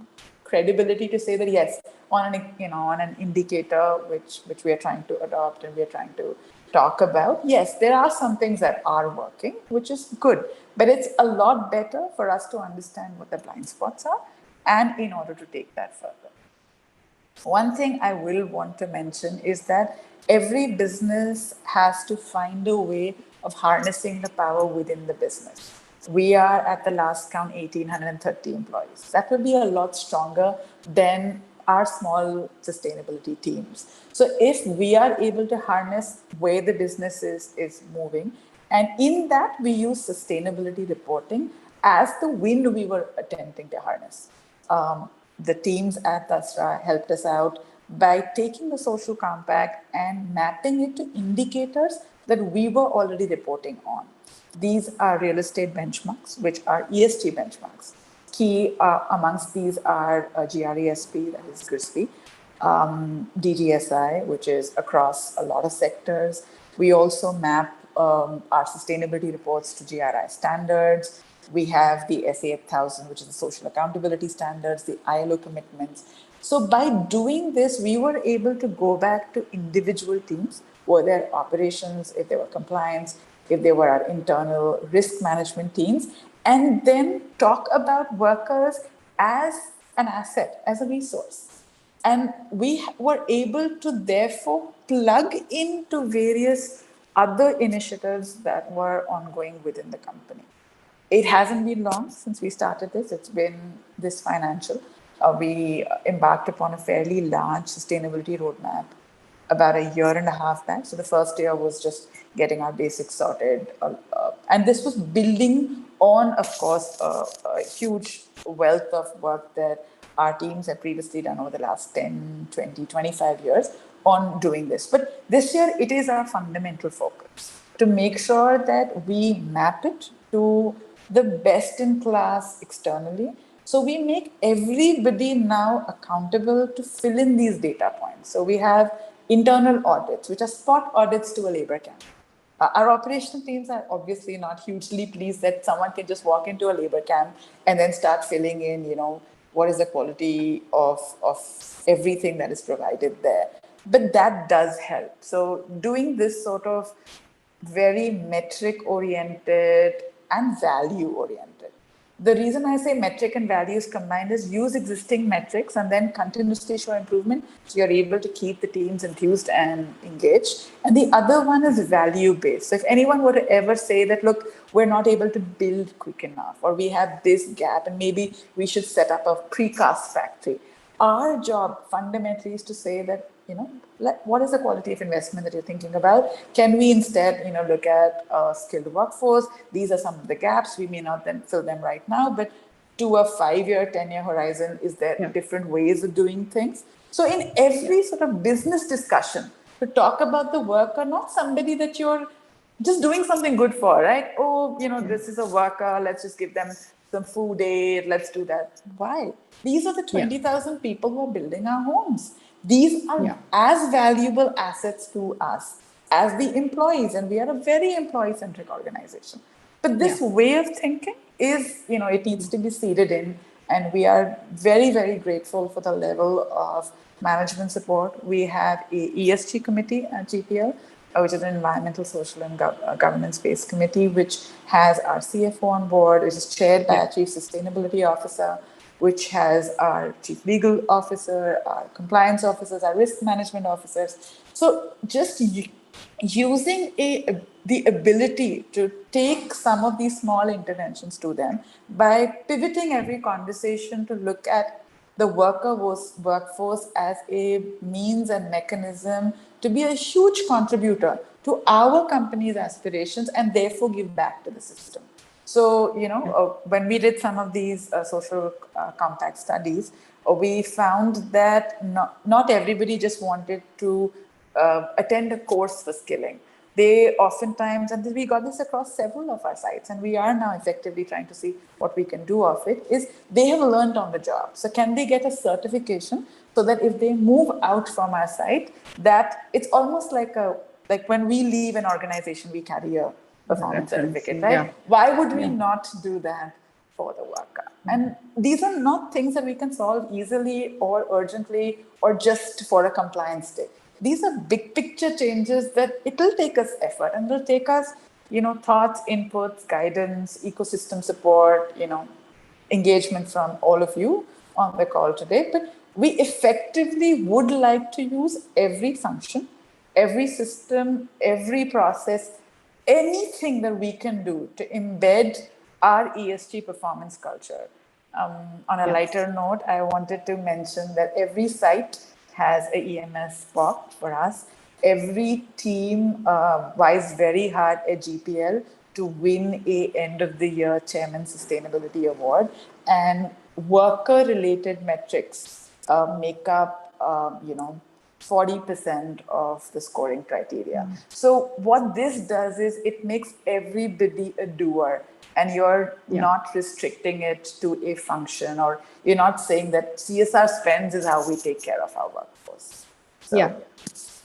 credibility to say that yes, on an indicator which we are trying to adopt and we are trying to talk about, yes, there are some things that are working, which is good, but it's a lot better for us to understand what the blind spots are and in order to take that further. One thing I will want to mention is that every business has to find a way of harnessing the power within the business. We are at the last count 1,830 employees. That will be a lot stronger than our small sustainability teams. So if we are able to harness where the business is moving, and in that we use sustainability reporting as the wind we were attempting to harness. The teams at Tasra helped us out by taking the social compact and mapping it to indicators that we were already reporting on. These are real estate benchmarks, which are ESG benchmarks. Key amongst these are GRESB, that is GRESB, DGSI, which is across a lot of sectors. We also map our sustainability reports to GRI standards. We have the SA 8000, which is the social accountability standards, the ILO commitments. So by doing this, we were able to go back to individual teams, were there operations, if there were compliance, if there were our internal risk management teams, and then talk about workers as an asset, as a resource. And we were able to therefore plug into various other initiatives that were ongoing within the company. It hasn't been long since we started this. It's been this financial. We embarked upon a fairly large sustainability roadmap about a year and a half back. So the first year was just getting our basics sorted. And this was building on, of course, a huge wealth of work that our teams have previously done over the last 10, 20, 25 years on doing this. But this year, it is our fundamental focus to make sure that we map it to the best in class externally. So we make everybody now accountable to fill in these data points. So we have internal audits, which are spot audits to a labor camp. Our operational teams are obviously not hugely pleased that someone can just walk into a labor camp and then start filling in, what is the quality of everything that is provided there. But that does help. So doing this sort of very metric oriented and value oriented. The reason I say metric and values combined is use existing metrics and then continuously show improvement so you're able to keep the teams enthused and engaged. And the other one is value based. So if anyone were to ever say that, look, we're not able to build quick enough, or we have this gap and maybe we should set up a precast factory. Our job fundamentally is to say that, what is the quality of investment that you're thinking about? Can we instead, look at a skilled workforce? These are some of the gaps. We may not then fill them right now, but to a 5-year, 10-year horizon, is there different ways of doing things? So in every sort of business discussion, to talk about the worker, not somebody that you're just doing something good for, right? Oh, this is a worker. Let's just give them some food aid. Let's do that. Why? These are the 20,000 people who are building our homes. These are as valuable assets to us as the employees, and we are a very employee-centric organization. But this way of thinking is, it needs to be seeded in, and we are very, very grateful for the level of management support. We have a ESG committee at GPL, which is an environmental, social, and governance-based committee, which has our CFO on board, which is chaired by our Chief Sustainability Officer, which has our chief legal officer, our compliance officers, our risk management officers. So just using the ability to take some of these small interventions to them by pivoting every conversation to look at the workforce as a means and mechanism to be a huge contributor to our company's aspirations and therefore give back to the system. So, when we did some of these social compact studies, we found that not everybody just wanted to attend a course for skilling. They oftentimes, and we got this across several of our sites, and we are now effectively trying to see what we can do of it, is they have learned on the job. So can they get a certification so that if they move out from our site, that it's almost like when we leave an organization, we carry a performance certificate, right? Yeah. Why would we not do that for the worker? And these are not things that we can solve easily or urgently or just for a compliance day. These are big picture changes that it'll take us effort and it'll take us, thoughts, inputs, guidance, ecosystem support, engagement from all of you on the call today. But we effectively would like to use every function, every system, every process, anything that we can do to embed our ESG performance culture. On a lighter note, I wanted to mention that every site has a EMS spot for us. Every team vies very hard at GPL to win a end of the year Chairman Sustainability Award, and worker related metrics make up 40% of the scoring criteria. So what this does is it makes everybody a doer, and you're not restricting it to a function, or you're not saying that CSR spends is how we take care of our workforce. So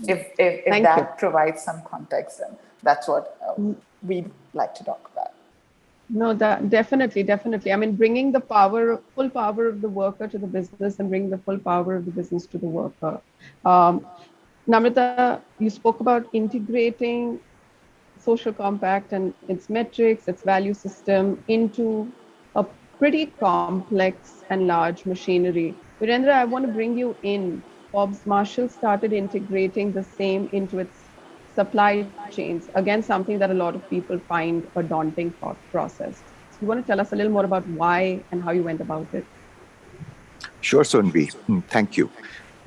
if that provides some context, then that's what we'd like to talk about. No, that definitely. I mean, bringing the full power of the worker to the business and bringing the full power of the business to the worker. Namrata, you spoke about integrating social compact and its metrics, its value system into a pretty complex and large machinery. Virendra, I want to bring you in. Forbes Marshall started integrating the same into its supply chains. Again, something that a lot of people find a daunting process. So you want to tell us a little more about why and how you went about it? Sure, Sonvi. Thank you.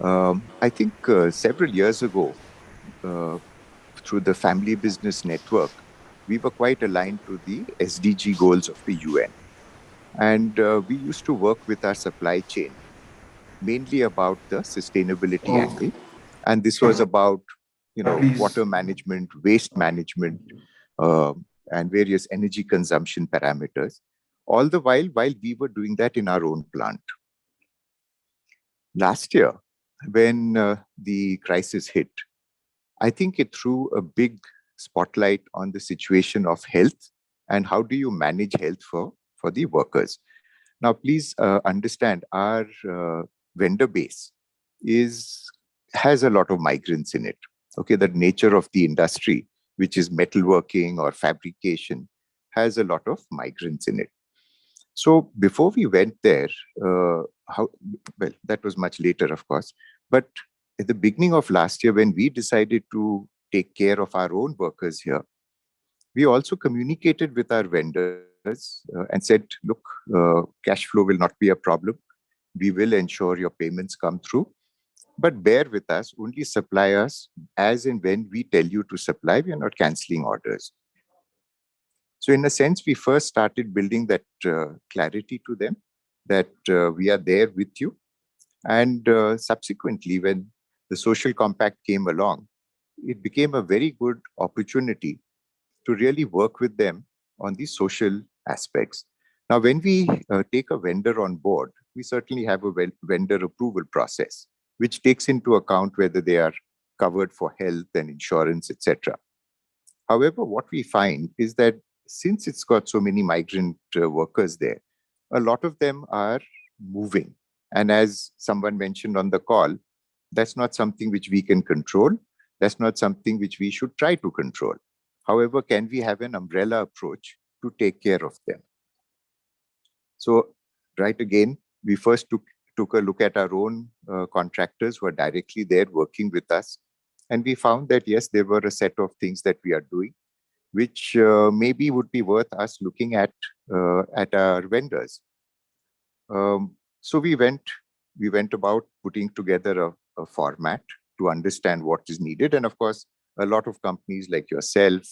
I think several years ago, through the Family Business Network, we were quite aligned to the SDG goals of the UN. And we used to work with our supply chain, mainly about the sustainability angle. And this was about, water management, waste management, and various energy consumption parameters, all the while we were doing that in our own plant. Last year, when the crisis hit, I think it threw a big spotlight on the situation of health and how do you manage health for the workers. Now, please understand our vendor base has a lot of migrants in it. Okay, the nature of the industry, which is metalworking or fabrication, has a lot of migrants in it. So before we went there, that was much later, of course, but at the beginning of last year, when we decided to take care of our own workers here, we also communicated with our vendors and said, look, cash flow will not be a problem. We will ensure your payments come through, but bear with us, only supply us as and when we tell you to supply. We are not canceling orders. So in a sense, we first started building that clarity to them that we are there with you. And subsequently, when the social compact came along, it became a very good opportunity to really work with them on the social aspects. Now, when we take a vendor on board, we certainly have a vendor approval process, which takes into account whether they are covered for health and insurance, etc. However, what we find is that since it's got so many migrant workers there, a lot of them are moving. And as someone mentioned on the call, that's not something which we can control. That's not something which we should try to control. However, can we have an umbrella approach to take care of them? So, right again, we first took a look at our own contractors who are directly there working with us. And we found that, yes, there were a set of things that we are doing, which maybe would be worth us looking at our vendors. So we went about putting together a format to understand what is needed. And of course, a lot of companies like yourself,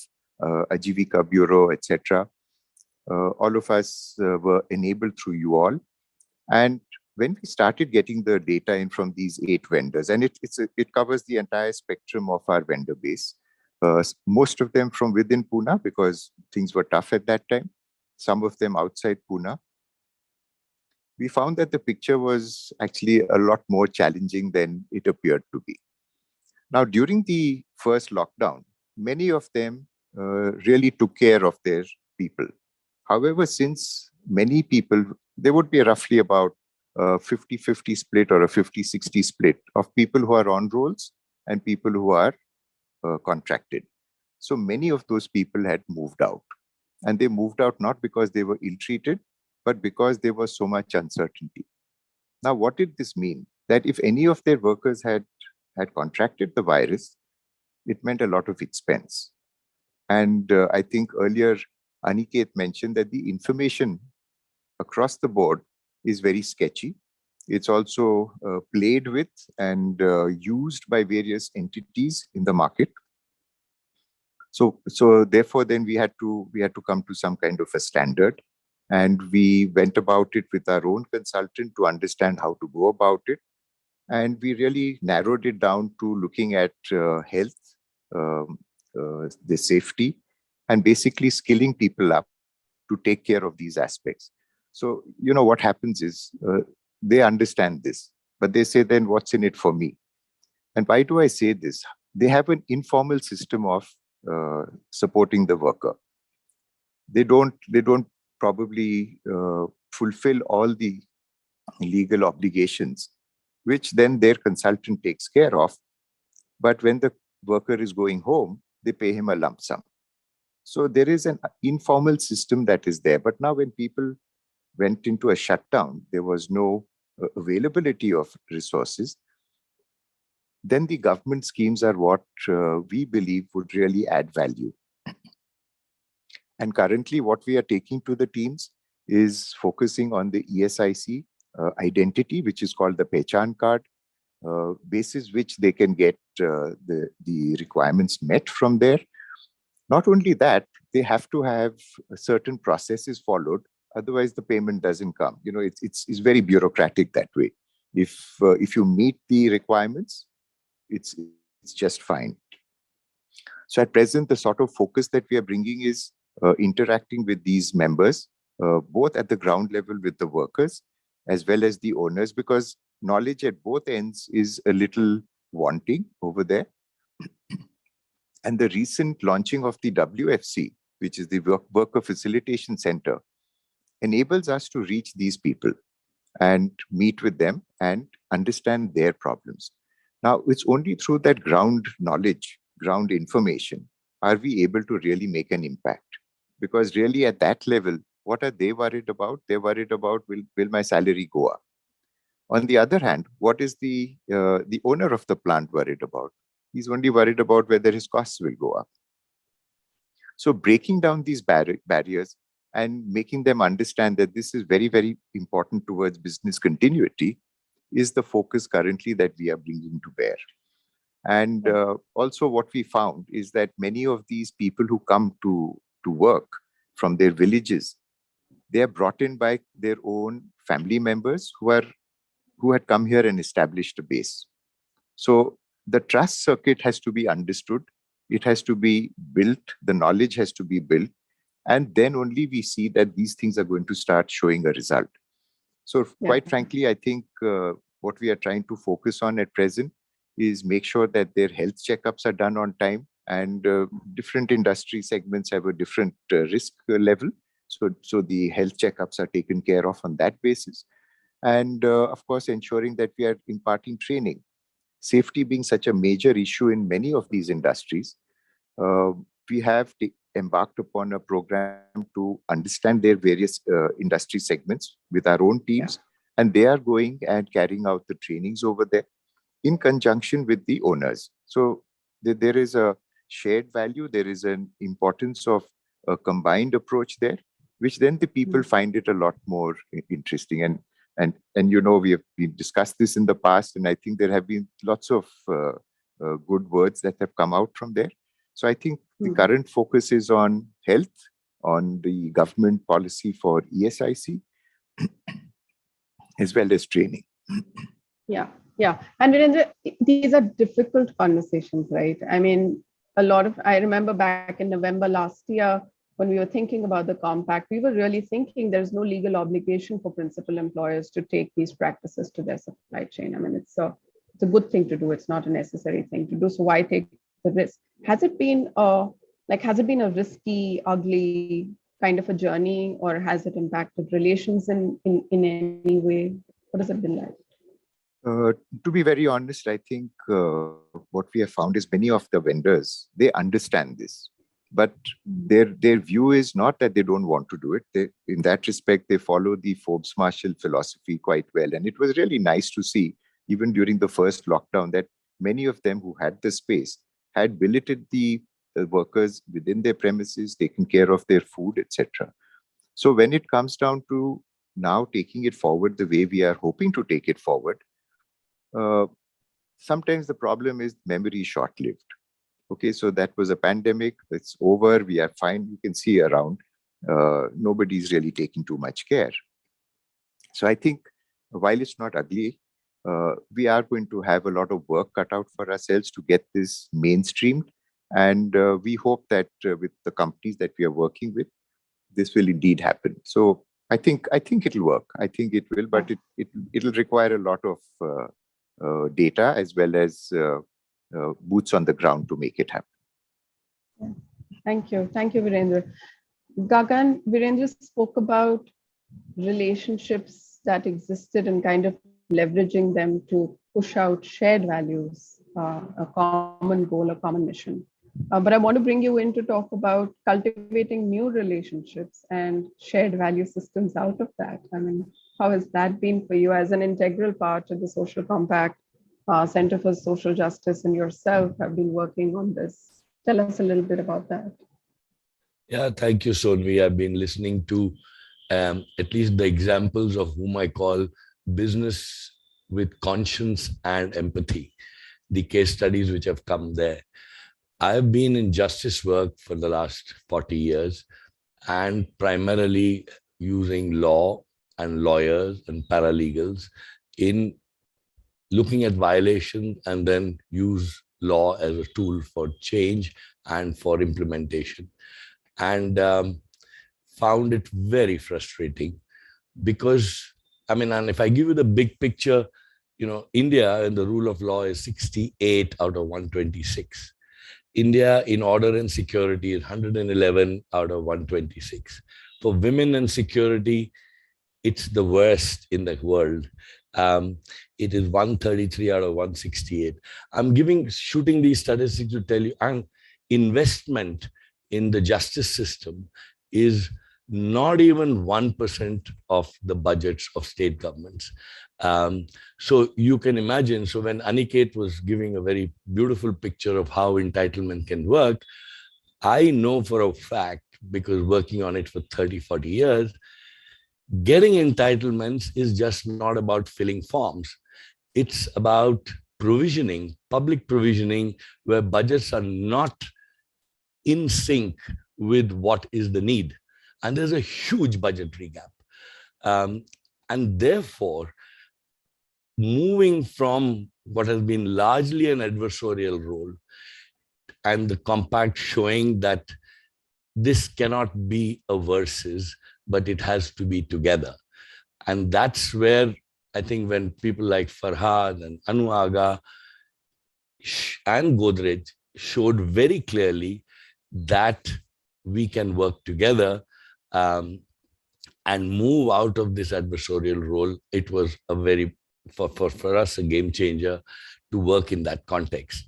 Ajivika Bureau, etc., all of us were enabled through you all. And when we started getting the data in from these 8 vendors, and it covers the entire spectrum of our vendor base, most of them from within Pune because things were tough at that time, some of them outside Pune, we found that the picture was actually a lot more challenging than it appeared to be. Now, during the first lockdown, many of them really took care of their people. However, since many people, there would be roughly about a 50-50 split or a 50-60 split of people who are on rolls and people who are contracted. So many of those people had moved out. And they moved out not because they were ill-treated, but because there was so much uncertainty. Now, what did this mean? That if any of their workers had contracted the virus, it meant a lot of expense. And I think earlier, Aniket mentioned that the information across the board is very sketchy. It's also played with and used by various entities in the market. So therefore, then we had to come to some kind of a standard. And we went about it with our own consultant to understand how to go about it. And we really narrowed it down to looking at health, the safety, and basically skilling people up to take care of these aspects. So, what happens is they understand this, but they say, then what's in it for me? And why do I say this? They have an informal system of supporting the worker. They don't probably fulfill all the legal obligations, which then their consultant takes care of. But when the worker is going home, they pay him a lump sum. So there is an informal system that is there. But now when people went into a shutdown, there was no availability of resources. Then the government schemes are what we believe would really add value. And currently what we are taking to the teams is focusing on the ESIC identity, which is called the Pehchan card, basis which they can get the requirements met from there. Not only that, they have to have certain processes followed, otherwise the payment doesn't come. You know, it's very bureaucratic that way. If you meet the requirements, it's just fine. So at present, the sort of focus that we are bringing is interacting with these members, both at the ground level with the workers, as well as the owners, because knowledge at both ends is a little wanting over there. And the recent launching of the WFC, which is the Worker Facilitation Center, enables us to reach these people and meet with them and understand their problems. Now, it's only through that ground knowledge, ground information, are we able to really make an impact. Because really at that level, what are they worried about? They're worried about, will my salary go up? On the other hand, what is the owner of the plant worried about? He's only worried about whether his costs will go up. So breaking down these barriers and making them understand that this is very, very important towards business continuity is the focus currently that we are bringing to bear. And also what we found is that many of these people who come to work from their villages, they are brought in by their own family members who had come here and established a base. So the trust circuit has to be understood. It has to be built. The knowledge has to be built. And then only we see that these things are going to start showing a result. So quite frankly, I think what we are trying to focus on at present is make sure that their health checkups are done on time, and different industry segments have a different risk level. So the health checkups are taken care of on that basis. And of course, ensuring that we are imparting training. Safety being such a major issue in many of these industries, we have embarked upon a program to understand their various industry segments with our own teams. And they are going and carrying out the trainings over there in conjunction with the owners. So there is a shared value, there is an importance of a combined approach there, which then the people find it a lot more interesting. And you know, we have discussed this in the past, and I think there have been lots of good words that have come out from there. So I think the current focus is on health, on the government policy for ESIC, as well as training. Yeah. And Virendra, these are difficult conversations, right? I mean, I remember back in November last year, when we were thinking about the compact, we were really thinking there's no legal obligation for principal employers to take these practices to their supply chain. I mean, it's a good thing to do. It's not a necessary thing to do. So why take the risk? Has it been a risky, ugly kind of a journey, or has it impacted relations in any way? What has it been like? To be very honest, I think what we have found is many of the vendors, they understand this. But their view is not that they don't want to do it. In that respect, they follow the Forbes-Marshall philosophy quite well. And it was really nice to see, even during the first lockdown, that many of them who had the space had billeted the workers within their premises, taken care of their food, etc. So when it comes down to now taking it forward the way we are hoping to take it forward, sometimes the problem is memory short-lived. Okay, so that was a pandemic. It's over. We are fine. You can see around. Nobody's really taking too much care. So I think while it's not ugly, we are going to have a lot of work cut out for ourselves to get this mainstreamed. And we hope that with the companies that we are working with, this will indeed happen. So I think it'll work. I think it will, but it'll require a lot of data as well as boots on the ground to make it happen. Thank you, Virendra. Gagan, Virendra spoke about relationships that existed and kind of leveraging them to push out shared values, a common goal, a common mission. But I want to bring you in to talk about cultivating new relationships and shared value systems out of that. I mean, how has that been for you as an integral part of the Social Compact, Center for Social Justice, and yourself have been working on this? Tell us a little bit about that. Yeah, thank you, Sonvi. I've been listening to at least the examples of whom I call business with conscience and empathy, the case studies which have come there. I've been in justice work for the last 40 years and primarily using law and lawyers and paralegals in looking at violations and then use law as a tool for change and for implementation. And found it very frustrating because, I mean, and if I give you the big picture, you know, India and the rule of law is 68 out of 126. India in order and security is 111 out of 126. For women and security, it's the worst in the world. It is 133 out of 168. I'm shooting these statistics to tell you, and investment in the justice system is not even 1% of the budgets of state governments. So you can imagine, so when Aniket was giving a very beautiful picture of how entitlement can work, I know for a fact, because working on it for 30, 40 years, getting entitlements is just not about filling forms. It's about provisioning, public provisioning, where budgets are not in sync with what is the need. And there's a huge budgetary gap. And therefore, moving from what has been largely an adversarial role and the compact showing that this cannot be a versus, but it has to be together. And that's where I think when people like Farhad and Anu Aga and Godrej showed very clearly that we can work together and move out of this adversarial role, it was a very, for us, a game changer to work in that context.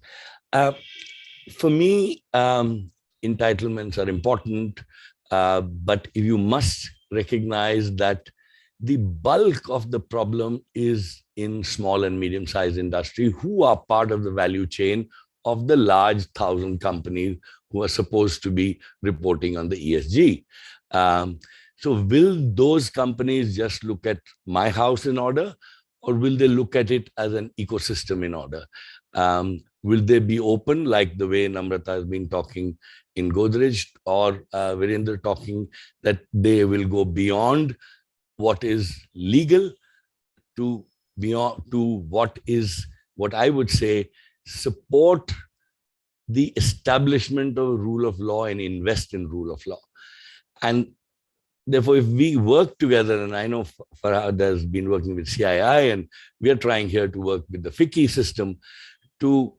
For me, entitlements are important, but you must recognize that the bulk of the problem is in small and medium-sized industry who are part of the value chain of the large 1,000 companies who are supposed to be reporting on the ESG. So will those companies just look at my house in order, or will they look at it as an ecosystem in order? Will they be open like the way Namrata has been talking in Godrej, or Virendra talking that they will go beyond what is legal to beyond to what I would say support the establishment of rule of law and invest in rule of law. And therefore, if we work together, and I know Farhad has been working with CII, and we are trying here to work with the FICCI system to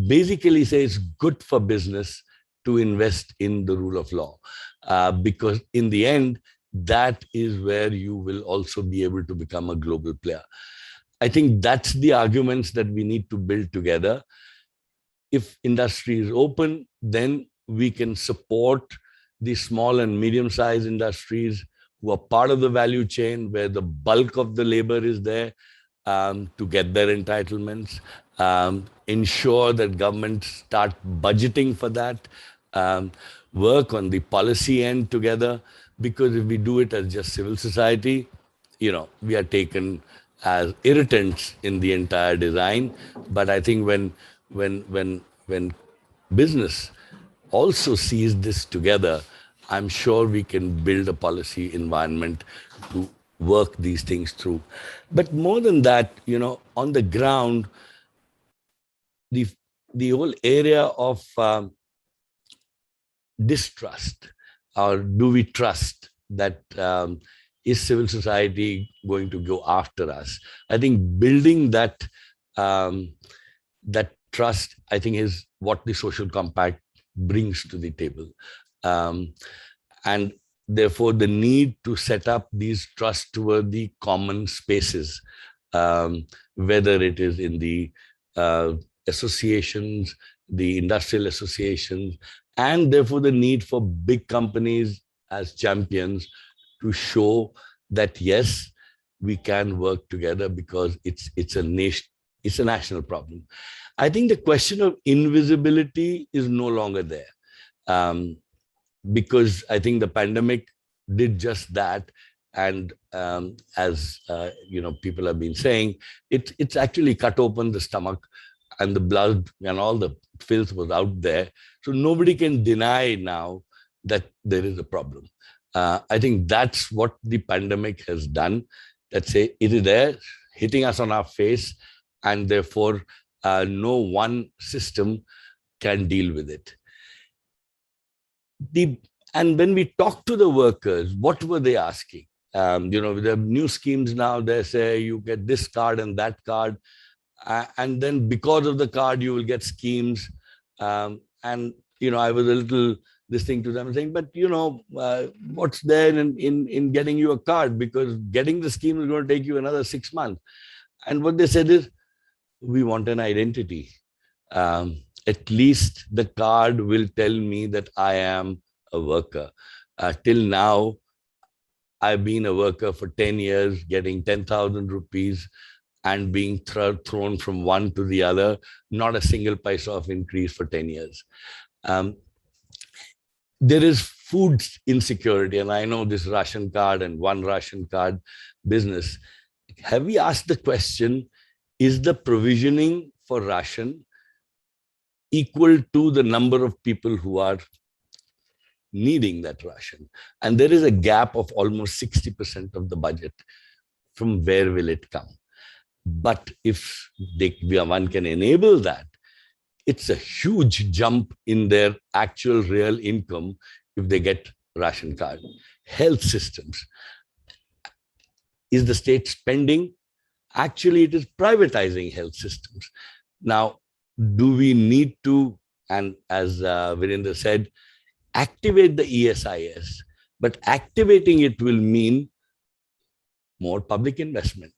basically say it's good for business to invest in the rule of law, because in the end, that is where you will also be able to become a global player. I think that's the arguments that we need to build together. If industry is open, then we can support the small and medium-sized industries who are part of the value chain where the bulk of the labor is there to get their entitlements, ensure that governments start budgeting for that, work on the policy end together, because if we do it as just civil society, you know, we are taken as irritants in the entire design. But I think when business also sees this together, I'm sure we can build a policy environment to work these things through. But more than that, you know, on the ground, the whole area of distrust, or do we trust that is civil society going to go after us? I think building that that trust, I think, is what the social compact brings to the table. and therefore the need to set up these trustworthy common spaces, whether it is in the associations, the industrial associations, and therefore the need for big companies as champions to show that yes, we can work together because it's a national problem. I think the question of invisibility is no longer there, because I think the pandemic did just that. And as people have been saying, it's actually cut open the stomach, and the blood and all the filth was out there. So nobody can deny now that there is a problem. I think that's what the pandemic has done. Let's say it is there, hitting us on our face, and therefore no one system can deal with it. And when we talk to the workers, what were they asking? With the new schemes now, they say you get this card and that card, and then because of the card, you will get schemes. I was a little listening to them saying, but what's there in getting you a card? Because getting the scheme is going to take you another 6 months. And what they said is, we want an identity. At least the card will tell me that I am a worker. Till now, I've been a worker for 10 years, getting 10,000 rupees and being thrown from one to the other, not a single paisa of increase for 10 years. There is food insecurity, and I know this ration card and one ration card business. Have we asked the question, is the provisioning for ration equal to the number of people who are needing that ration? And there is a gap of almost 60% of the budget. From where will it come? But if one can enable that, it's a huge jump in their actual real income if they get ration card. Health systems. Is the state spending? Actually, it is privatizing health systems. Now, do we need to, and as Virendra said, activate the ESIS? But activating it will mean more public investment.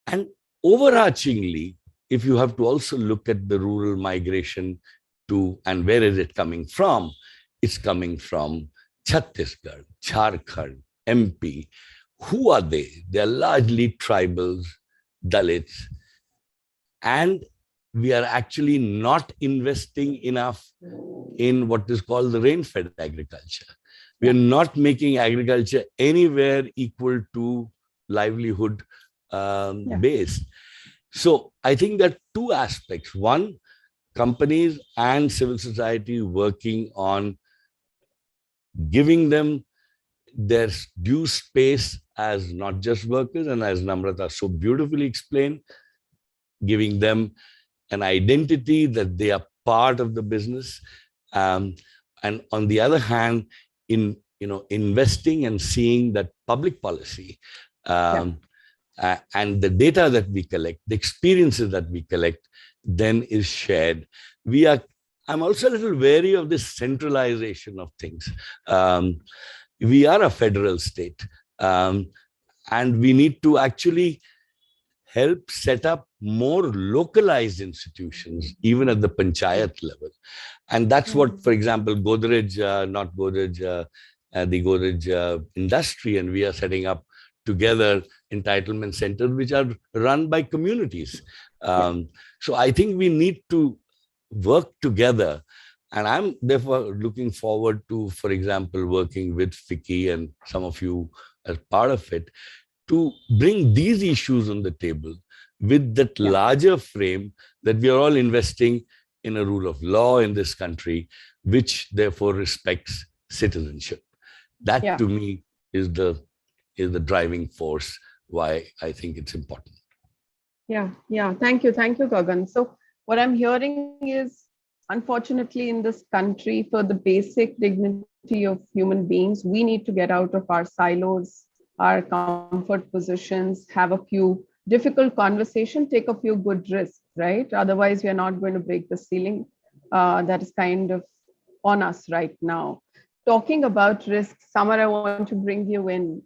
And overarchingly, if you have to also look at the rural migration and where is it coming from? It's coming from Chhattisgarh, Jharkhand, MP. Who are they? They're largely tribals, Dalits. And we are actually not investing enough in what is called the rain-fed agriculture. We are not making agriculture anywhere equal to livelihood based. So I think there are two aspects. One, companies and civil society working on giving them their due space as not just workers, and as Namrata so beautifully explained, giving them an identity that they are part of the business. And on the other hand, investing and seeing that public policy and the data that we collect, the experiences that we collect, then is shared. I'm also a little wary of this centralization of things. We are a federal state, and we need to actually help set up more localized institutions, even at the panchayat level. And that's what, for example, Godrej, the Godrej industry, and we are setting up together entitlement centers, which are run by communities. So I think we need to work together. And I'm therefore looking forward to, for example, working with FICCI and some of you as part of it, to bring these issues on the table with that larger frame that we are all investing in a rule of law in this country, which therefore respects citizenship. That to me is the driving force why I think it's important. Yeah. Thank you, Gagan. So what I'm hearing is, unfortunately, in this country, for the basic dignity of human beings, we need to get out of our silos, our comfort positions, have a few difficult conversations, take a few good risks, right? Otherwise, we are not going to break the ceiling that is kind of on us right now. talking about risks, Samar, I want to bring you in.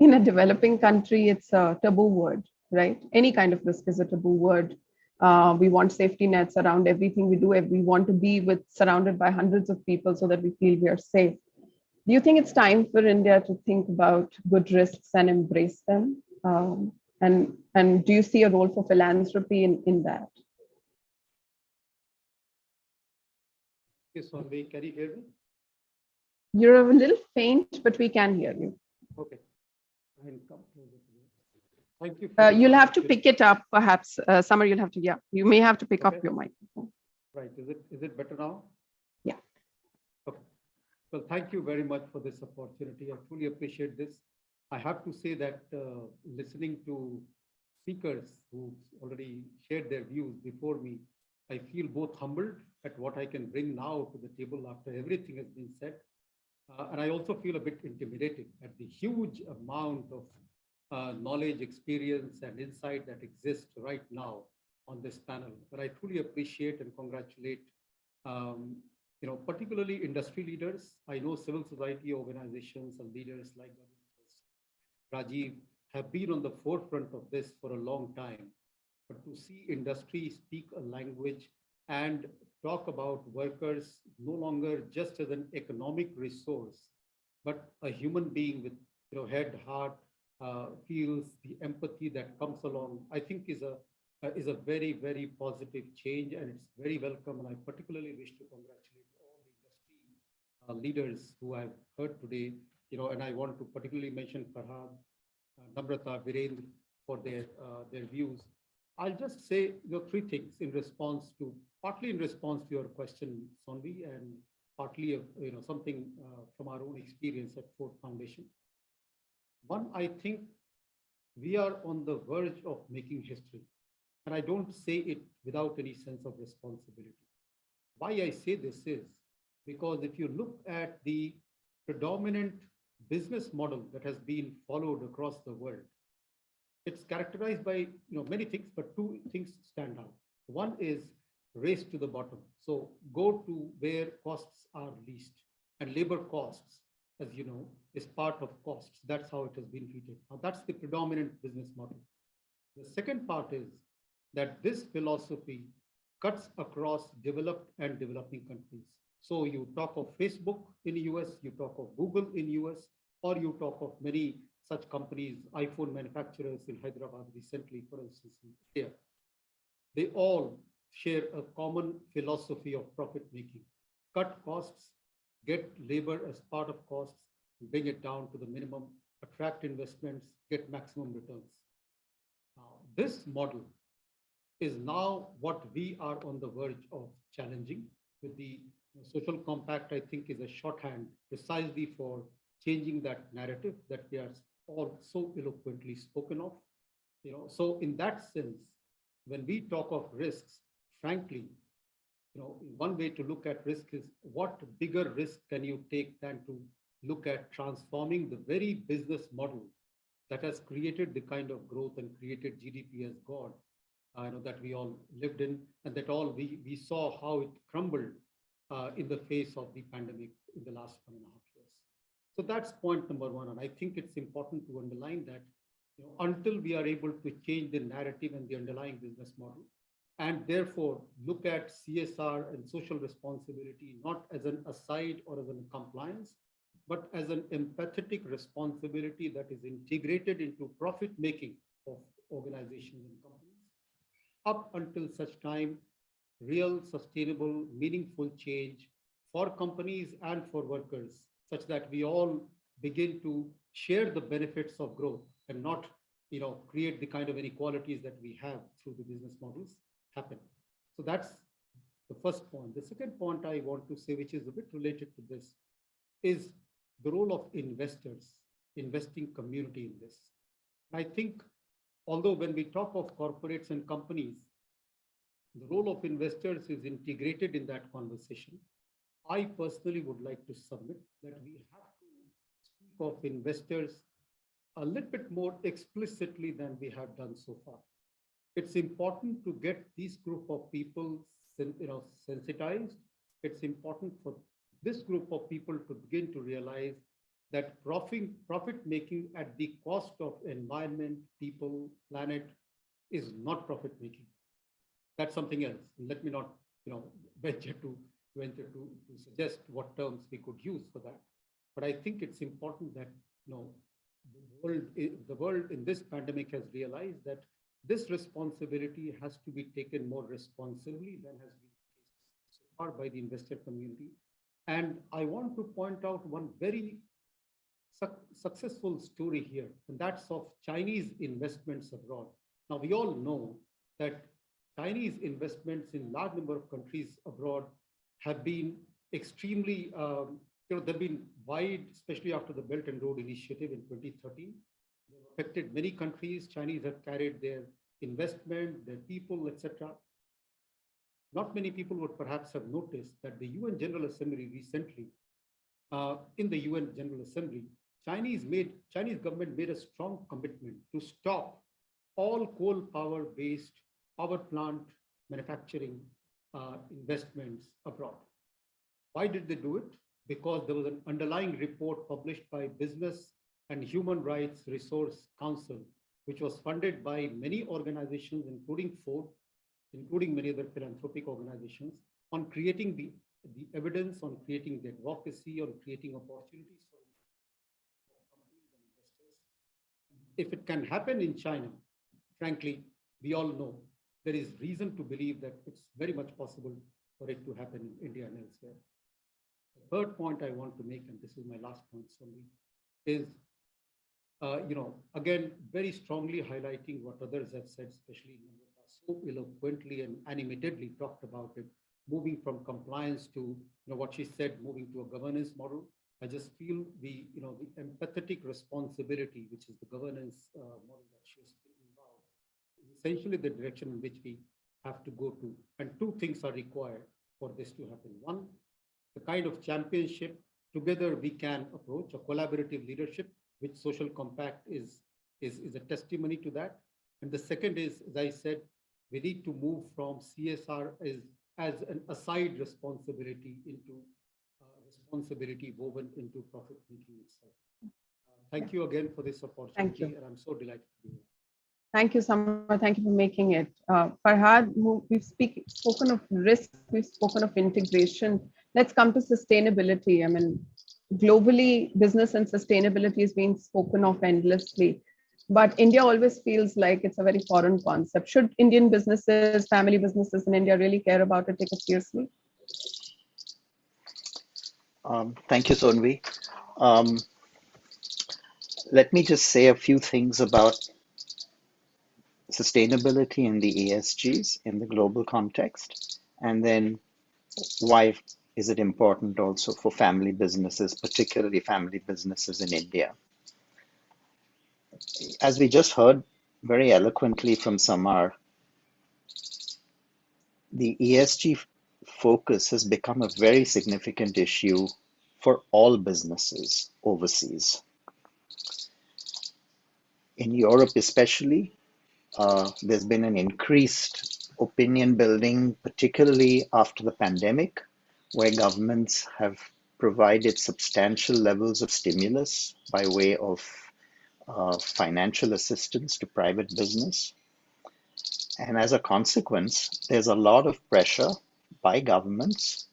In a developing country, it's a taboo word, right? Any kind of risk is a taboo word. We want safety nets around everything we do. We want to be surrounded by hundreds of people so that we feel we are safe. Do you think it's time for India to think about good risks and embrace them? And do you see a role for philanthropy in that? Yes, Sonvi, can you hear me? You're a little faint, but we can hear you. Okay. I will come closer to you. Thank you. You'll have to pick it up, perhaps. Samar, you'll have to, yeah, you may have to pick up your microphone. Right. Is it better now? Yeah. Okay. Well, thank you very much for this opportunity. I truly appreciate this. I have to say that listening to speakers who already shared their views before me, I feel both humbled at what I can bring now to the table after everything has been said. And I also feel a bit intimidated at the huge amount of knowledge, experience, and insight that exists right now on this panel. But I truly appreciate and congratulate, particularly industry leaders. I know civil society organizations and leaders like Rajiv have been on the forefront of this for a long time. But to see industry speak a language and talk about workers no longer just as an economic resource, but a human being with head, heart, feels the empathy that comes along, I think is a very, very positive change, and it's very welcome. And I particularly wish to congratulate all the industry leaders who I've heard today, and I want to particularly mention Farhad, Namrata, Virendra for their views. I'll just say three things partly in response to your question, Sonvi, and partly something from our own experience at Ford Foundation. One, I think we are on the verge of making history, and I don't say it without any sense of responsibility. Why I say this is because if you look at the predominant business model that has been followed across the world, it's characterized by many things, but two things stand out. One is race to the bottom. So go to where costs are least, and labor costs, as you know, is part of costs. That's how it has been treated. Now that's the predominant business model. The second part is that this philosophy cuts across developed and developing countries. So you talk of Facebook in the US, you talk of Google in the US, or you talk of many such companies, iPhone manufacturers in Hyderabad recently, for instance, in India. They all share a common philosophy of profit making. Cut costs, get labor as part of costs, bring it down to the minimum, attract investments, get maximum returns. Now, this model is now what we are on the verge of challenging with the social compact. I think is a shorthand precisely for changing that narrative that we are all so eloquently spoken of. So in that sense, when we talk of risks, frankly, one way to look at risk is what bigger risk can you take than to look at transforming the very business model that has created the kind of growth and created GDP as God, that we all lived in, and that all we saw how it crumbled in the face of the pandemic in the last 1.5 years. So that's point number one. And I think it's important to underline that until we are able to change the narrative and the underlying business model, and therefore look at CSR and social responsibility, not as an aside or as a compliance, but as an empathetic responsibility that is integrated into profit making of organizations and companies. Up until such time, real, sustainable, meaningful change for companies and for workers, such that we all begin to share the benefits of growth and not create the kind of inequalities that we have through the business models happen. So that's the first point. The second point I want to say, which is a bit related to this, is the role of investors, investing community in this. I think, although when we talk of corporates and companies, the role of investors is integrated in that conversation, I personally would like to submit that we have to speak of investors a little bit more explicitly than we have done so far. It's important to get these group of people sensitized. It's important for this group of people to begin to realize that profit making at the cost of environment, people, planet is not profit making. That's something else. Let me not, venture to suggest what terms we could use for that. But I think it's important that the world in this pandemic has realized that this responsibility has to be taken more responsibly than has been so far by the investor community. And I want to point out one very successful story here, and that's of Chinese investments abroad. Now, we all know that Chinese investments in large number of countries abroad have been extremely, they've been wide, especially after the Belt and Road Initiative in 2013. They've affected many countries. Chinese have carried their investment, their people, etc. Not many people would perhaps have noticed that the UN General Assembly recently, in the UN General Assembly, Chinese government made a strong commitment to stop all coal power-based power plant manufacturing investments abroad. Why did they do it? Because there was an underlying report published by Business and Human Rights Resource Council, which was funded by many organizations, including Ford, including many other philanthropic organizations, on creating the evidence, on creating the advocacy, on creating opportunities for companies and investors. If it can happen in China, frankly, we all know there is reason to believe that it's very much possible for it to happen in India and elsewhere. The third point I want to make, and this is my last point, Somi, is again, very strongly highlighting what others have said, especially so eloquently and animatedly talked about it, moving from compliance to what she said, moving to a governance model. I just feel the empathetic responsibility, which is the governance model that she was speaking about, is essentially the direction in which we have to go to. And two things are required for this to happen. One, the kind of championship together we can approach, a collaborative leadership, which Social Compact is a testimony to that. And the second is, as I said, we need to move from CSR as an aside responsibility into responsibility woven into profit making itself. Thank you again for this opportunity. Thank you. And I'm so delighted to be here. Thank you, Samar. Thank you for making it. Farhad, we've spoken of risk, we've spoken of integration. Let's come to sustainability. I mean, globally, business and sustainability is being spoken of endlessly, but India always feels like it's a very foreign concept. Should Indian businesses, family businesses in India really care about it, take it seriously? Thank you, Sonvi. Let me just say a few things about sustainability and the ESGs in the global context, and then why is it important also for family businesses, particularly family businesses in India. As we just heard very eloquently from Samar, the ESG focus has become a very significant issue for all businesses overseas. In Europe especially, there's been an increased opinion building, particularly after the pandemic, where governments have provided substantial levels of stimulus by way of financial assistance to private business. And as a consequence, there's a lot of pressure by governments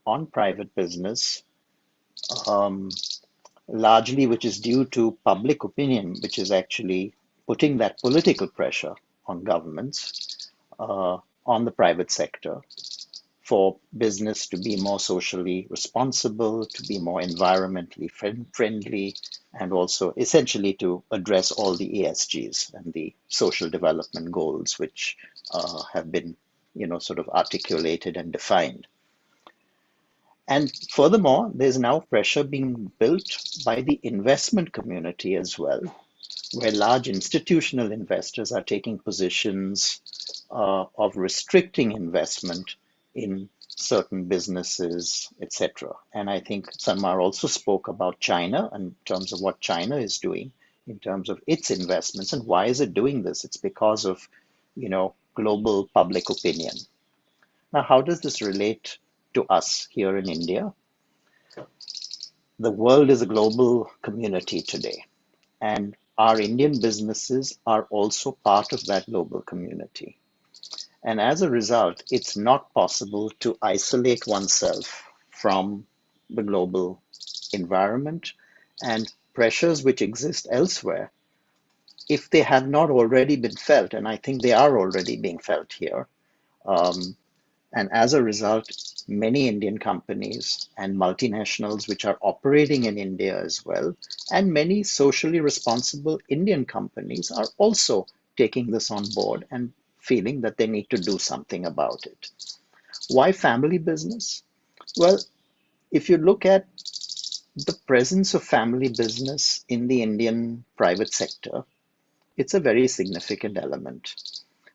on private business, largely which is due to public opinion, which is actually putting that political pressure on governments, on the private sector, for business to be more socially responsible, to be more environmentally friendly, and also essentially to address all the ESGs and the social development goals, which have been, sort of articulated and defined. And furthermore, there's now pressure being built by the investment community as well, where large institutional investors are taking positions of restricting investment in certain businesses, etc. And I think Samar also spoke about China in terms of what China is doing in terms of its investments. And why is it doing this? It's because of, global public opinion. Now, how does this relate to us here in India? the world is a global community today, and our Indian businesses are also part of that global community. And as a result, it's not possible to isolate oneself from the global environment and pressures which exist elsewhere. If they have not already been felt, and I think they are already being felt here, and as a result, many Indian companies and multinationals which are operating in India as well, and many socially responsible Indian companies are also taking this on board and feeling that they need to do something about it. Why family business? Well, if you look at the presence of family business in the Indian private sector, it's a very significant element,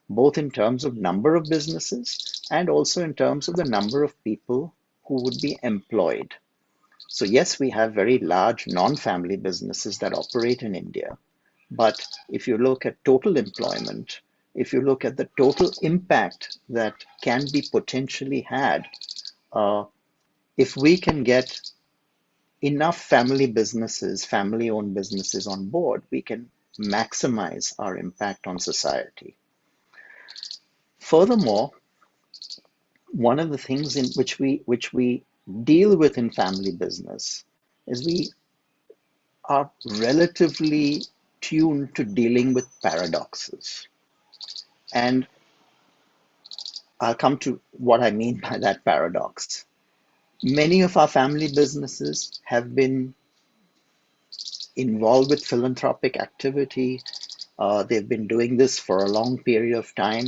both in terms of number of businesses and also in terms of the number of people who would be employed. So yes, we have very large non-family businesses that operate in India, but if you look at total employment, if you look at the total impact that can be potentially had, if we can get enough family businesses, family-owned businesses on board, we can maximize our impact on society. Furthermore, one of the things in which we deal with in family business is we are relatively tuned to dealing with paradoxes. And I'll come to what I mean by that paradox. Many of our family businesses have been involved with philanthropic activity. They've been doing this for a long period of time.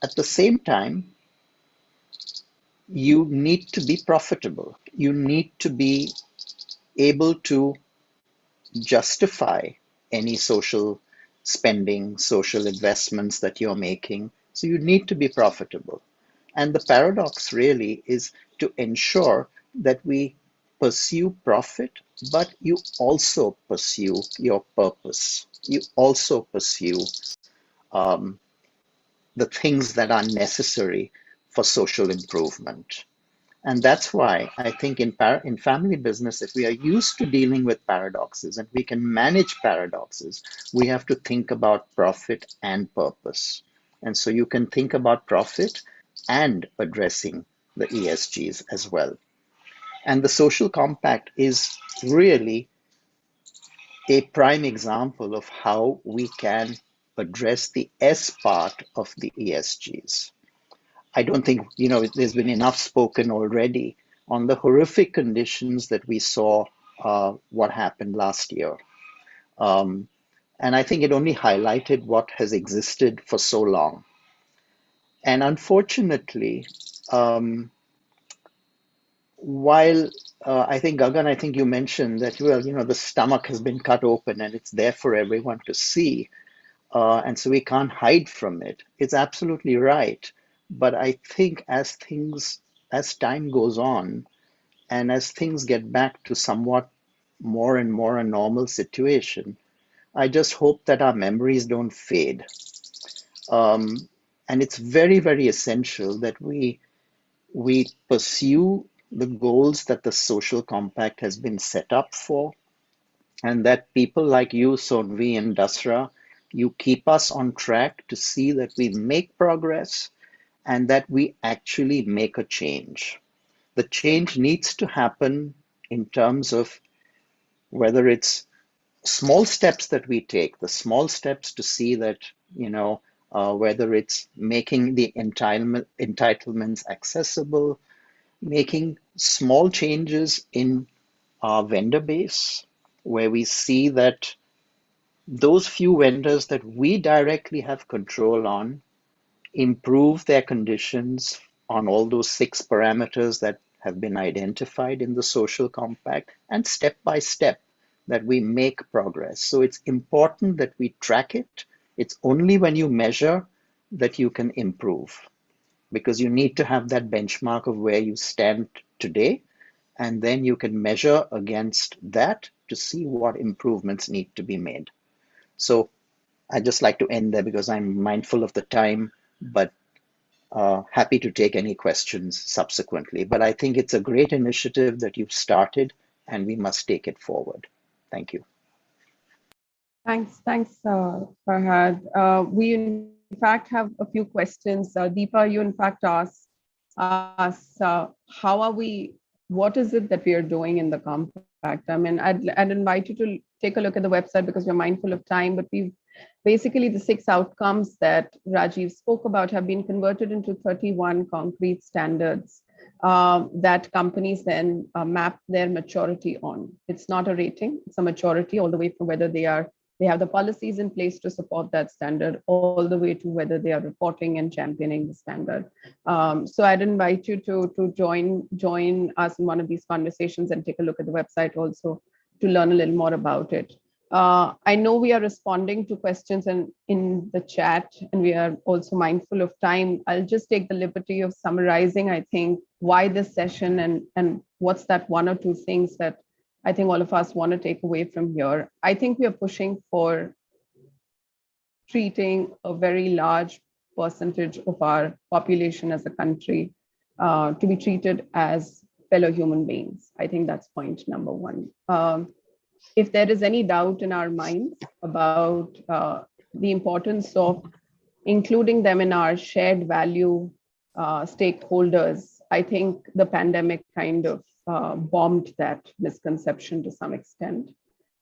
At the same time, you need to be profitable. You need to be able to justify any social spending, social investments that you're making. So you need to be profitable. And the paradox really is to ensure that we pursue profit, but you also pursue your purpose. You also pursue the things that are necessary for social improvement. And that's why I think in family business, if we are used to dealing with paradoxes and we can manage paradoxes, we have to think about profit and purpose. And so you can think about profit and addressing the ESGs as well. And the social compact is really a prime example of how we can address the S part of the ESGs. I don't think, there's been enough spoken already on the horrific conditions that we saw what happened last year. And I think it only highlighted what has existed for so long. And unfortunately, while I think, Gagan, you mentioned that, the stomach has been cut open and it's there for everyone to see. And so we can't hide from it. It's absolutely right. But I think as time goes on, and as things get back to somewhat more and more a normal situation, I just hope that our memories don't fade. And it's very, very essential that we pursue the goals that the social compact has been set up for, and that people like you, Sonvi and Dasra, you keep us on track to see that we make progress and that we actually make a change. The change needs to happen in terms of whether it's small steps that we take, the small steps to see that, whether it's making the entitlements accessible, making small changes in our vendor base, where we see that those few vendors that we directly have control on improve their conditions on all those 6 parameters that have been identified in the social compact, and step by step that we make progress. So it's important that we track it. It's only when you measure that you can improve, because you need to have that benchmark of where you stand today, and then you can measure against that to see what improvements need to be made. So I'd just like to end there because I'm mindful of the time, but Happy to take any questions subsequently, but I think it's a great initiative that you've started and we must take it forward. Thank you. Thanks, Farhad. We in fact have a few questions. Deepa, you in fact asked us, what is it that we are doing in the compact? I mean, I'd invite you to take a look at the website because we're mindful of time, but we've basically the 6 outcomes that Rajiv spoke about have been converted into 31 concrete standards that companies then map their maturity on. It's not a rating, it's a maturity all the way from whether they have the policies in place to support that standard, all the way to whether they are reporting and championing the standard. So I'd invite you to join us in one of these conversations and take a look at the website also to learn a little more about it. I know we are responding to questions in the chat, and we are also mindful of time. I'll just take the liberty of summarizing, I think, why this session and what's that 1 or 2 things that I think all of us want to take away from here. I think we are pushing for treating a very large percentage of our population as a country to be treated as fellow human beings. I think that's point number 1. If there is any doubt in our minds about the importance of including them in our shared value stakeholders, I think the pandemic kind of bombed that misconception to some extent.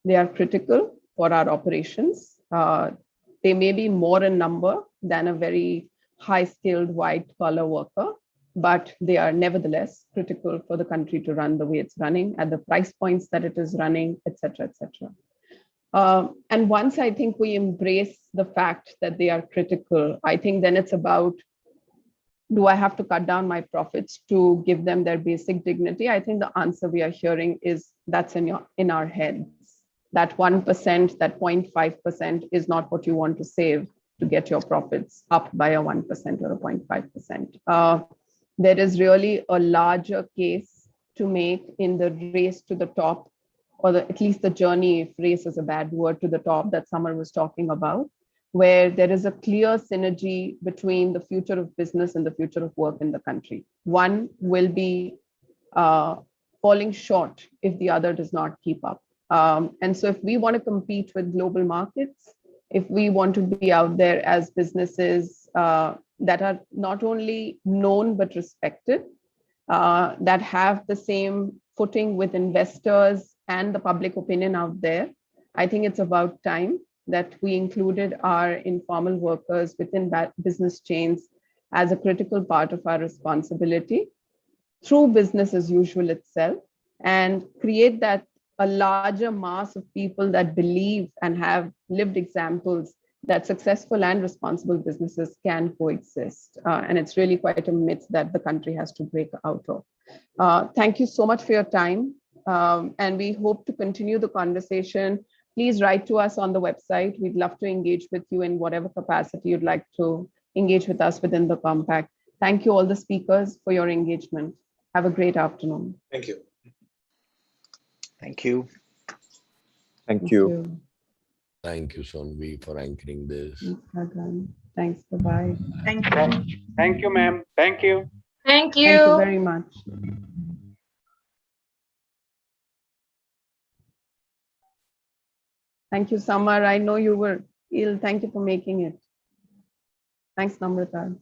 They are critical for our operations. They may be more in number than a very high-skilled white-collar worker, but they are nevertheless critical for the country to run the way it's running at the price points that it is running, et cetera, et cetera. And once I think we embrace the fact that they are critical, I think then it's about, do I have to cut down my profits to give them their basic dignity? I think the answer we are hearing is that's in our heads. That 1%, that 0.5% is not what you want to save to get your profits up by a 1% or a 0.5%. There is really a larger case to make in the race to the top, or at least the journey, if race is a bad word, to the top that Samar was talking about, where there is a clear synergy between the future of business and the future of work in the country. One will be falling short if the other does not keep up. And so if we want to compete with global markets, if we want to be out there as businesses that are not only known but respected, that have the same footing with investors and the public opinion out there, I think it's about time that we included our informal workers within that business chains as a critical part of our responsibility through business as usual itself, and create that a larger mass of people that believe and have lived examples that successful and responsible businesses can coexist. And it's really quite a myth that the country has to break out of. Thank you so much for your time. And we hope to continue the conversation. Please write to us on the website. We'd love to engage with you in whatever capacity you'd like to engage with us within the compact. Thank you all the speakers for your engagement. Have a great afternoon. Thank you. Thank you. Thank you. Thank you, Sonvi, for anchoring this. Thanks. Bye-bye. Thank you. Thank you, ma'am. Thank you. Thank you. Thank you very much. Thank you, Samar. I know you were ill. Thank you for making it. Thanks, Namrata.